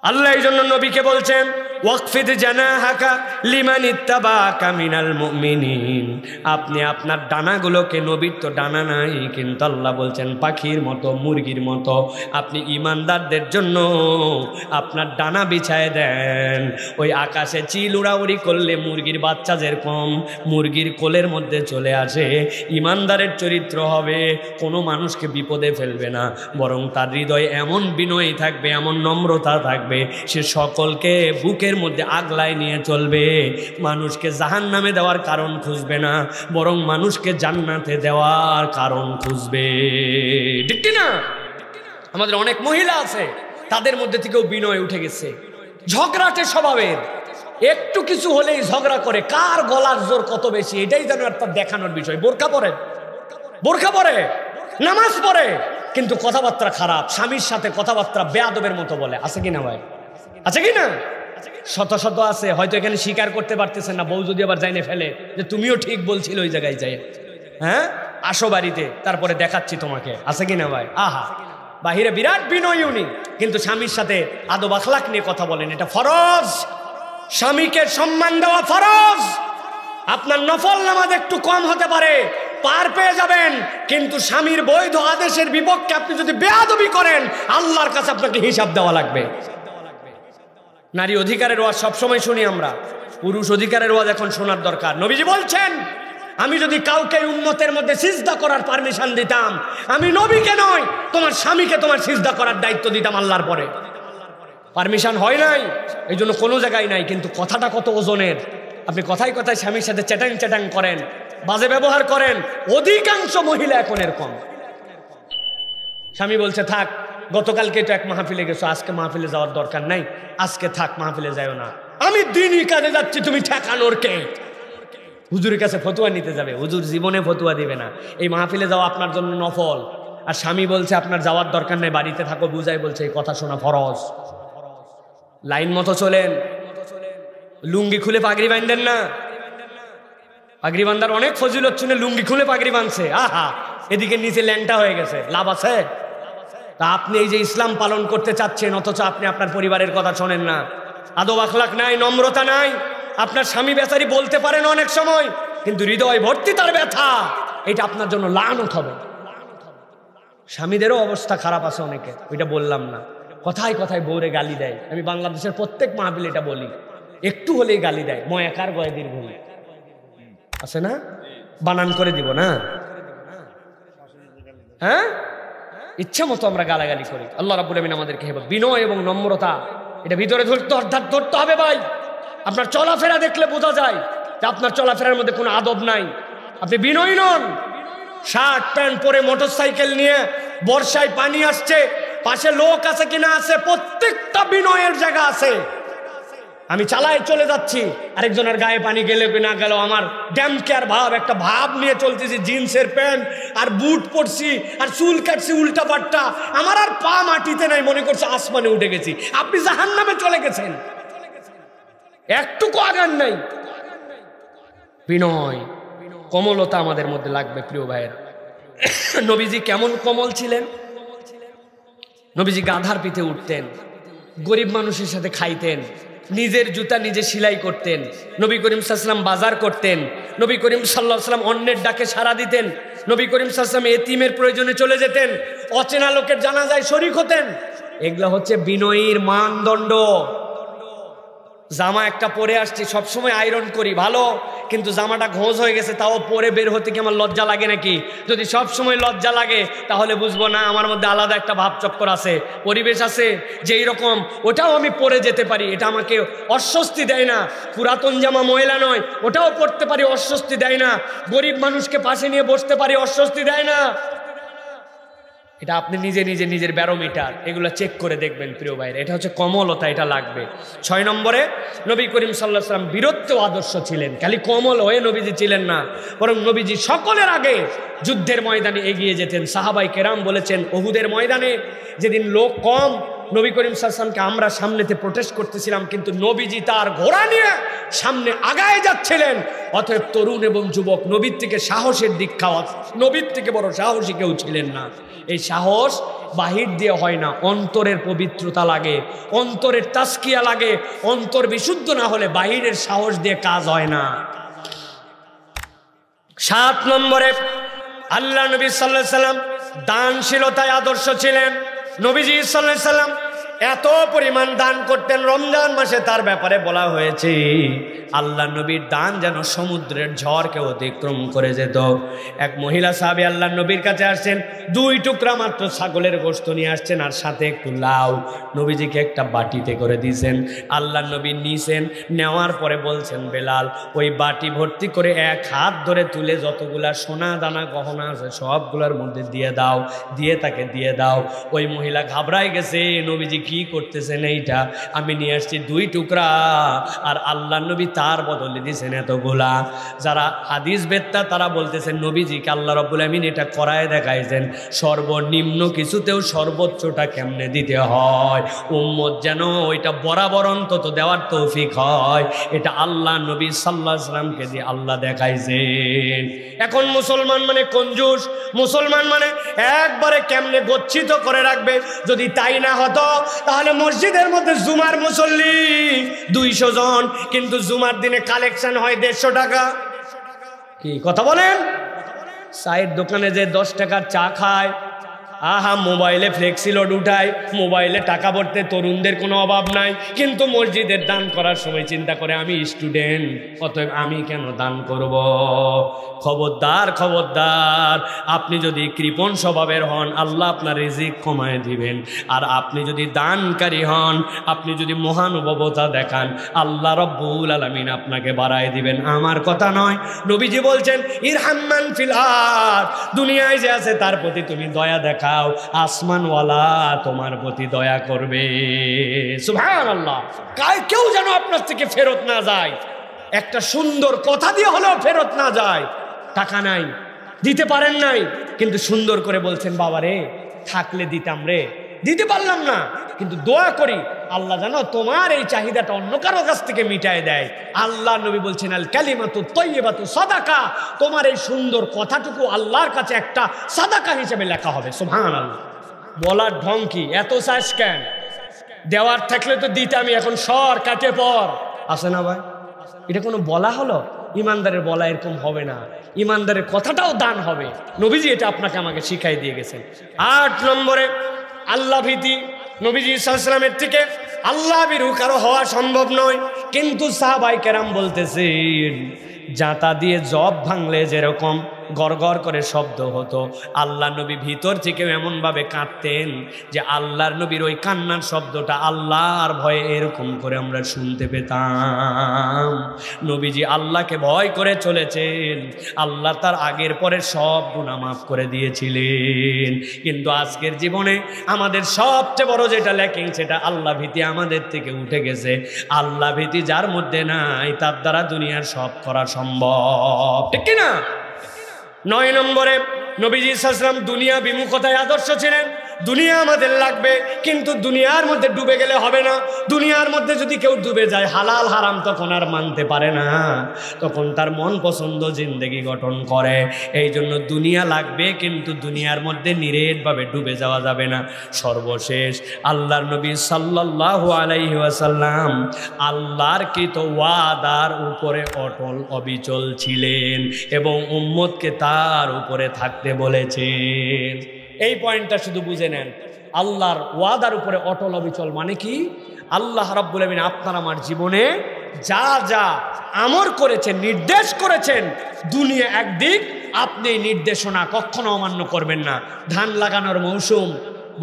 আল্লাহ এই জন্য নবীকে বলছেন, ওয়াকফিদ জানাহাকা লিমান ইত্তাবাকা মিনাল মুমিনিন। আপনি আপনার ডানাগুলোকে, নবীর তো ডানা নাই, কিন্তু আল্লাহ বলছেন পাখির মতো, মুরগির মতো, আপনি ইমানদারদের জন্য আপনার ডানা বিছায় দেন। ওই আকাশে চিল উড়াউড়ি করলে মুরগির বাচ্চা যেরকম মুরগির কোলের মধ্যে চলে আসে, ইমানদারের চরিত্র হবে কোনো মানুষকে বিপদে ফেলবে না, বরং তার হৃদয় এমন বিনয়ী থাকবে, এমন নম্রতা থাকবে, সে সকলকে বুকের মধ্যে আগলায় নিয়ে চলবে। মানুষকে জাহান্নামে দেওয়ার কারণ খুঁজবে না, বরং মানুষকে জান্নাতে দেওয়ার কারণ খুঁজবে, ঠিক না? আমাদের অনেক মহিলা আছে, তাদের মধ্যে থেকেও বিনয় উঠে গেছে, ঝগড়াটে স্বভাবের, একটু কিছু হলেই ঝগড়া করে, কার গলার জোর কত বেশি এটাই যেন একটা দেখানোর বিষয়। বোরকা পরে, নামাজ পড়ে, কিন্তু কথাবার্তা খারাপ, স্বামীর সাথে কথাবার্তা বেয়াদবের মতো বলে। আছে কিনা ভাই? আছে কিনা? শত শত আছে, হয়তো এখানে স্বীকার করতে পারতেছেন না। বউ যদি আবার যাইনে ফেলে যে তুমিও ঠিক বলছিল ওই জায়গায় যাই, হ্যাঁ আসো বাড়িতে, তারপরে দেখাচ্ছি তোমাকে। আছে কিনা ভাই? আহা, বাহিরে বিরাট বিনয়ী উনি, কিন্তু স্বামীর সাথে আদব আখলাক নিয়ে কথা বলেন। এটা ফরজ, স্বামীকে সম্মান দেওয়া ফরজ। আপনার নফল নামাজ একটু কম হতে পারে, পার পেয়ে যাবেন, কিন্তু স্বামীর বৈধ আদেশের বিপক্ষে আপনি যদি বেয়াদবি করেন, আল্লাহর কাছে আপনাকে হিসাব দেওয়া লাগবে। নারী অধিকারের ওয়াজ সবসময় শুনি আমরা, পুরুষ অধিকারের ওয়াজ এখন শোনার দরকার। নবীজি বলছেন, আমি যদি কাউকে উম্মতের মধ্যে সিজদা করার পারমিশন দিতাম, আমি নবীকে নয় তোমার স্বামীকে তোমার সিজদা করার দায়িত্ব দিতাম আল্লাহর পরে। পারমিশন হয় নাই, এই জন্য কোনো জায়গায় নাই। কিন্তু কথাটা কত ওজনের। আপনি কথায় কথায় স্বামীর সাথে চ্যাটাং করেন, বাজে ব্যবহার করেন। অধিকাংশ মহিলা এখন এরকম। স্বামী বলছে থাক, গতকালকে তো এক মাহফিলে গেছো, আজকে মাহফিলে যাওয়ার দরকার নাই, আজকে থাক, মাহফিলে যাও না। আমি দিনই কাজে যাচ্ছি, তুমি ঠেকানোর কে? হুজুরের কাছে ফতুয়া নিতে যাবে, হুজুর জীবনে ফতুয়া দিবে না। এই মাহফিলে যাওয়া আপনার জন্য নফল। আর স্বামী বলছে আপনার যাওয়ার দরকার নেই, বাড়িতে থাকো, বুঝাই বলছে এই কথা শোনা ফরজ। লাইন মতো চলেন, লুঙ্গি খুলে পাগড়ি বাঁধেন না, পাগড়ি বান্ধার অনেক ফজিলত শুনে লুঙ্গি খুলে পাগড়ি বাঁধছে, আহা এদিকে নিচে ল্যাংটা হয়ে গেছে, লাভ আছে? তা আপনি এই যে ইসলাম পালন করতে চাচ্ছেন অথচ আপনি আপনার পরিবারের কথা শোনেন না, আদব আখলাক নাই, নম্রতা নাই। আপনার স্বামী বেচারি বলতে পারেন অনেক সময়, কিন্তু হৃদয় ভর্তি তার ব্যথা, এটা আপনার জন্য লানত হবে। স্বামীদেরও অবস্থা খারাপ আছে অনেকে, ওইটা বললাম না। কথায় কথায় বউরে গালি দেয়, আমি বাংলাদেশের প্রত্যেক মাহফিল এটা বলি, একটু হলেই গালি দেয়, ময়াকার গয়ে দীর্ঘ আছে না, বানান করে দিব না, হ্যাঁ ইচ্ছা মতো আমরা গালাগালি করি। আল্লাহ রাব্বুল আমিন আমাদেরকে বিনয় এবং নম্রতা এটা ভিতরে ধরতে হবে ভাই। আপনার চলাফেরা দেখলে বোঝা যায় যে আপনার চলাফেরার মধ্যে কোনো আদব নাই, আপনি বিনয়ী নন। শার্ট প্যান্ট পরে মোটরসাইকেল নিয়ে, বর্ষায় পানি আসছে, পাশে লোক আছে কিনা আছে, প্রত্যেকটা বিনয়ের জায়গা আছে। আমি চালায় চলে যাচ্ছি, আরেকজনের গায়ে পানি গেলে কি না গেল, আমার ড্যাম কেয়ার ভাব, একটা ভাব নিয়ে চলতেছি, জিন্সের প্যান্ট আর বুট পরছি আর চুল কাটছি উল্টা পাল্টা, আমার আর পা মাটিতে নাই, মনে করছে আসমানে উঠে গেছি। আপনি জাহান্নামে চলে গেছেন, একটুকু আগান নাই। বিনয় কোমলতা আমাদের মধ্যে লাগবে প্রিয় ভাইয়ের। নবীজি কেমন কোমল ছিলেন? নবীজি গাধার পিঠে উঠতেন, গরিব মানুষের সাথে খাইতেন, নিজের জুতা নিজে সেলাই করতেন, নবী করিম সাল্লাল্লাহু আলাইহি ওয়াসাল্লাম বাজার করতেন, নবী করিম সাল্লাল্লাহু আলাইহি ওয়াসাল্লাম অন্যের ডাকে সাড়া দিতেন, নবী করিম সাল্লাল্লাহু আলাইহি ওয়াসাল্লাম এতিমের প্রয়োজনে চলে যেতেন, অচেনা লোকের জানাজায় শরীক হতেন। এগুলা হচ্ছে বিনয়ীর মানদণ্ড। জামা একটা পরে আসছি, সবসময় আয়রন করি ভালো, কিন্তু জামাটা ঘোষ হয়ে গেছে, তাও পরে বের হতে কি আমার লজ্জা লাগে নাকি? যদি সব সময় লজ্জা লাগে তাহলে বুঝবো না আমার মধ্যে আলাদা একটা ভাব চক্কর আছে, পরিবেশ আছে, যেই রকম ওটাও আমি পরে যেতে পারি, এটা আমাকে অস্বস্তি দেয় না। পুরাতন জামা ময়লা নয়, ওটাও পরতে পারি, অস্বস্তি দেয় না। গরিব মানুষকে পাশে নিয়ে বসতে পারি, অস্বস্তি দেয় না। এটা আপনি নিজে নিজে নিজের ব্যারোমিটার এগুলো চেক করে দেখবেন প্রিয় ভাইরা, এটা হচ্ছে কমলতা, এটা লাগবে। 6 নম্বরে নবী করিম সাল্লাল্লাহু আলাইহি ওয়াসাল্লাম বীরত্ব আদর্শ ছিলেন। খালি কমল হয়ে নবীজি ছিলেন না, বরং নবীজি সকলের আগে যুদ্ধের ময়দানে এগিয়ে যেতেন। সাহাবাই কেরাম বলেছেন, উহুদের ময়দানে যেদিন লোক কম, নবী করিম সাল্লাল্লাহু আলাইহি ওয়াসাল্লামকে আমরা সামনেতে প্রোটেস্ট করতেছিলাম, কিন্তু নবীজি তার ঘোড়া নিয়ে সামনে আগায় যাচ্ছিলেন। অতএব তরুণ এবং যুবক, নবীর থেকে সাহসের দীক্ষা, নবীর থেকে বড় সাহসী কেউ ছিলেন না। এই সাহস বাহির দিয়ে হয় না, অন্তরের পবিত্রতা লাগে, অন্তরের তাসকিয়া লাগে। অন্তর বিশুদ্ধ না হলে বাহিরের সাহস দিয়ে কাজ হয় না। 7 নম্বরে আল্লাহ নবী সাল্লাল্লাহু আলাইহি ওয়াসাল্লাম দানশীলতায় আদর্শ ছিলেন। নবীজি সাল্লাল্লাহু আলাইহি ওয়াসাল্লাম এত পরিমাণ দান করতেন, রমজান মাসে তার ব্যাপারে বলা হয়েছে আল্লাহ নবীর দান যেন সমুদ্রের ঝড়কে অতিক্রম করে যেত। এক মহিলা সাহাবী আল্লাহ নবীর কাছে আসছেন, 2 টুকরা মাত্র ছাগলের গোশত নিয়ে আসছেন আর সাথে একটু লাউ, নবীজিকে একটা বাটিতে করে দিয়েছেন। আল্লাহ নবী নিছেন, নেওয়ার পরে বলছেন, বেলাল ওই বাটি ভর্তি করে 1 হাত ধরে তুলে যতগুলা সোনা দানা গহনা আছে সবগুলোর মধ্যে দিয়ে দাও, দিয়ে তাকে দিয়ে দাও। ওই মহিলা ঘাবড়ায় গেছে, নবীজি কি করতেছেন? এইটা আমি নিয়ে আসছি 2 টুকরা, আর আল্লাহ নবী তার বদলে দিয়েছেন এতগুলা। যারা হাদিস বেত্তা তারা বলতেছেন নবীজিকে আল্লাহ রাব্বুল আমিন এটা করায় দেখাইছেন সর্বনিম্ন কিছুতেও সর্বোচ্চটা কেমনে দিতে হয়, উম্মত যেন ওইটা বরাবর অন্তত দেওয়ার তৌফিক হয়। এটা আল্লাহ নবী সাল্লাল্লাহু আলাইহি ওয়াসাল্লামকে দিয়ে আল্লাহ দেখাইছেন। এখন মুসলমান মানে কঞ্জুস, মুসলমান মানে একবারে কেমনে গচ্ছিত করে রাখবে। যদি তাই না হতো তাহলে মসজিদের মধ্যে জুমার মুসল্লি 200 জন, কিন্তু জুমার দিনে কালেকশন হয় 150 টাকা। কি কথা বলেন? চায়ের দোকানে যে 10 টাকার চা খায়, আহা মোবাইলে ফ্লেক্সি লোড উঠায়, মোবাইলে টাকা ভরতে তরুণদের কোনো অভাব নাই, কিন্তু মসজিদের দান করার সময় চিন্তা করে আমি স্টুডেন্ট, অতএব আমি কেন দান করব? খবরদার খবরদার, আপনি যদি কৃপণ স্বভাবের হন আল্লাহ আপনার রিজিক কমায় দিবেন, আর আপনি যদি দানকারী হন, আপনি যদি মহানুভবতা দেখান, আল্লাহ রাব্বুল আলামিন আপনাকে বাড়ায় দিবেন। আমার কথা নয়, নবীজি বলছেন ইরহাম্মান ফিল আরদ, দুনিয়ায় যে আছে তার প্রতি তুমি দয়া দেখা, আসমানওয়ালা তোমার প্রতি দয়া করবে। সুবহানাল্লাহ। কেউ যেন আপনার থেকে ফেরত না যায়, একটা সুন্দর কথা দিয়ে হলেও ফেরত না যায়। টাকা নাই, দিতে পারেন নাই, কিন্তু সুন্দর করে বলছেন বাবা রে থাকলে দিতাম রে, দিতে পারলাম না, কিন্তু দোয়া করি আল্লাহ জানো তোমার এই চাহিদাটা অন্য কারো কাছ থেকে মিটায় দেয়। আল্লাহ নবী বলছেন আল কালিমাতু তাইয়্যিবাতু সাদাকা, তোমার এই সুন্দর কথাটুকু আল্লাহর কাছে একটা সাদাকা হিসেবে লেখা হবে। সুবহানাল্লাহ। বলার ঢং কি? এত চাস কেন? দেওয়ার থাকলে তো দিতাম, এখন সর কাটে পর আসে না ভাই? এটা কোনো বলা হলো? ইমানদারের বলা এরকম হবে না, ইমানদারের কথাটাও দান হবে। নবীজি এটা আপনাকে আমাকে শিখাই দিয়ে গেছেন। 8 নম্বরে আল্লাহ ভীতি। নবীজি সাল্লাল্লাহু আলাইহি ওয়াসাল্লামের থেকে আল্লাহ ভীরু কারো হওয়া সম্ভব নয়, কিন্তু সাহাবায়ে কেরাম বলতেছেন জাতা দিয়ে জব ভাঙলে যেরকম গড়গড় করে শব্দ হতো, আল্লাহ নবী ভিতর থেকে এমনভাবে কাঁদতেন যে আল্লাহর নবীর ওই কান্নার শব্দটা আল্লাহর ভয়ে এরকম করে আমরা শুনতে পেতাম। নবীজি আল্লাহকে ভয় করে চলেছেন, আল্লাহ তার আগের পরে সব গুনাহ মাফ করে দিয়েছিলেন। কিন্তু আজকের জীবনে আমাদের সবচেয়ে বড় যেটা ল্যাকিং, সেটা আল্লাহ ভীতি আমাদের থেকে উঠে গেছে। আল্লাহ ভীতি যার মধ্যে নাই তার দ্বারা দুনিয়ার সব করা সম্ভব, ঠিক কি না? 9 নম্বরে নবীজি সাল্লাল্লাহু আলাইহি ওয়াসাল্লাম দুনিয়া বিমুখতায় আদর্শ ছিলেন। দুনিয়া আমাদের লাগবে, কিন্তু দুনিয়ার মধ্যে ডুবে গেলে হবে না। দুনিয়ার মধ্যে যদি কেউ ডুবে যায়, হালাল হারাম তখন আর মানতে পারে না, তখন তার মন পছন্দ জিন্দেগি গঠন করে। এই জন্য দুনিয়া লাগবে, কিন্তু দুনিয়ার মধ্যে নিরেটভাবে ডুবে যাওয়া যাবে না। সর্বশেষ আল্লাহর নবী সাল্লাল্লাহু আলাইহি ওয়াসাল্লাম আল্লাহর কৃত ওয়াদার উপরে অটল অবিচল ছিলেন এবং উম্মতকে তার উপরে থাকতে বলেছেন। এই পয়েন্টটা শুধু বুঝে নেন, আল্লাহর ওয়াদার উপরে অটল অবিচল মানে কি? আল্লাহ রাব্বুল আমিন আপনার আমার জীবনে যা যা আমর করেছেন, নির্দেশ করেছেন, দুনিয়া একদিক, আপনি নির্দেশনা কখনো অমান্য করবেন না। ধান লাগানোর মৌসুম,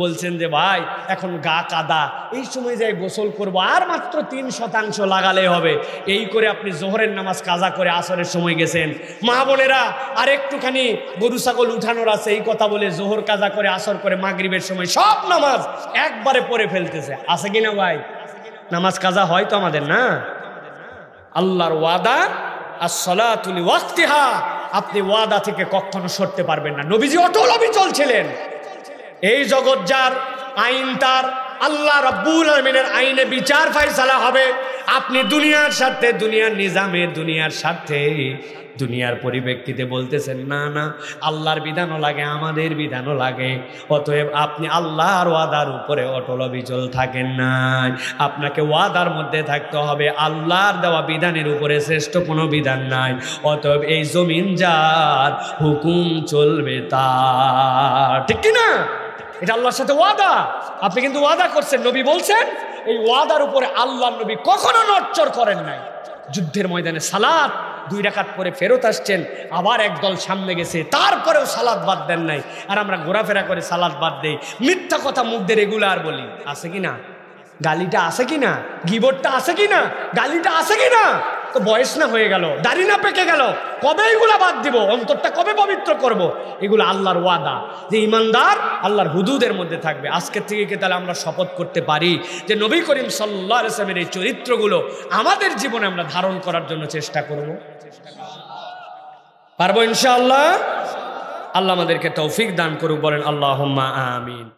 বলছেন যে ভাই এখন গা কাদা, এই সময় যাই গোসল করবো, আর মাত্র 3% লাগালে হবে। এই করে আপনি জোহরের নামাজ কাজা করে আসরের সময় গেছেন। মা বোনেরা আর একটুখানি গরু ছাগল উঠানোর আছে, এই কথা বলে জোহর কাজা করে আসর করে মাগরিবের সময় সব নামাজ একবারে পড়ে ফেলতেছে। আছে কিনা ভাই? নামাজ কাজা হয় তো আমাদের না? আল্লাহর ওয়াদা as-salatu li waqtiha, আপনি ওয়াদা থেকে কখনো সরতে পারবেন না। নবীজি অটল অবিচল ছিলেন। এই জগৎ যার, আইন তার, আল্লাহ রাব্বুল আমিনের আইনে বিচার ফায়সালা হবে। আপনি দুনিয়ার স্বার্থে, দুনিয়ার নিজামে, দুনিয়ার স্বার্থে, দুনিয়ার পরিপ্রেক্ষিতে বলতেছেন না না আল্লাহর বিধানও লাগে, আমাদের বিধানও লাগে। অতএব আপনি আল্লাহর ওয়াদার উপরে অটল অবিচল থাকেন নাই। আপনাকে ওয়াদার মধ্যে থাকতে হবে। আল্লাহর দেওয়া বিধানের উপরে শ্রেষ্ঠ কোনো বিধান নাই। অতএব এই জমিন যার, হুকুম চলবে তার, ঠিক কি না? এটা আল্লাহর সাথে ওয়াদা। আপনি কিন্তু ওয়াদা করছেন, নবী বলছেন এই ওয়াদার উপরে আল্লাহর নবী কখনো নড়চড় করেন নাই। যুদ্ধের ময়দানে সালাত 2 রাকাত পরে ফেরত আসছেন, আবার একদল সামনে গেছে, তারপরেও সালাত বাদ দেন নাই। আর আমরা ঘোরাফেরা করে সালাত বাদ দেই, মিথ্যা কথা মুখ দিয়ে রেগুলার বলি। আছে কি না? গালিটা আছে কি না? গিবটটা আছে কি না? গালিটা আছে কি না? তো বয়স না হয়ে গেল, দাড়ি না পেকে গেল, কবে এগুলা বাদ দিব? অন্তরটা কবে পবিত্র করব? এগুলো আল্লাহর ওয়াদা যে ইমানদার আল্লাহর হুদুদের মধ্যে থাকবে। আজকের থেকে কি তাহলে আমরা শপথ করতে পারি যে নবী করিম সাল্লাল্লাহু আলাইহি ওয়াসাল্লামের এই চরিত্রগুলো আমাদের জীবনে আমরা ধারণ করার জন্য চেষ্টা করব? পারবো ইনশাআল্লাহ। আল্লাহ আমাদেরকে তৌফিক দান করুক, বলেন আল্লাহুম্মা আমিন।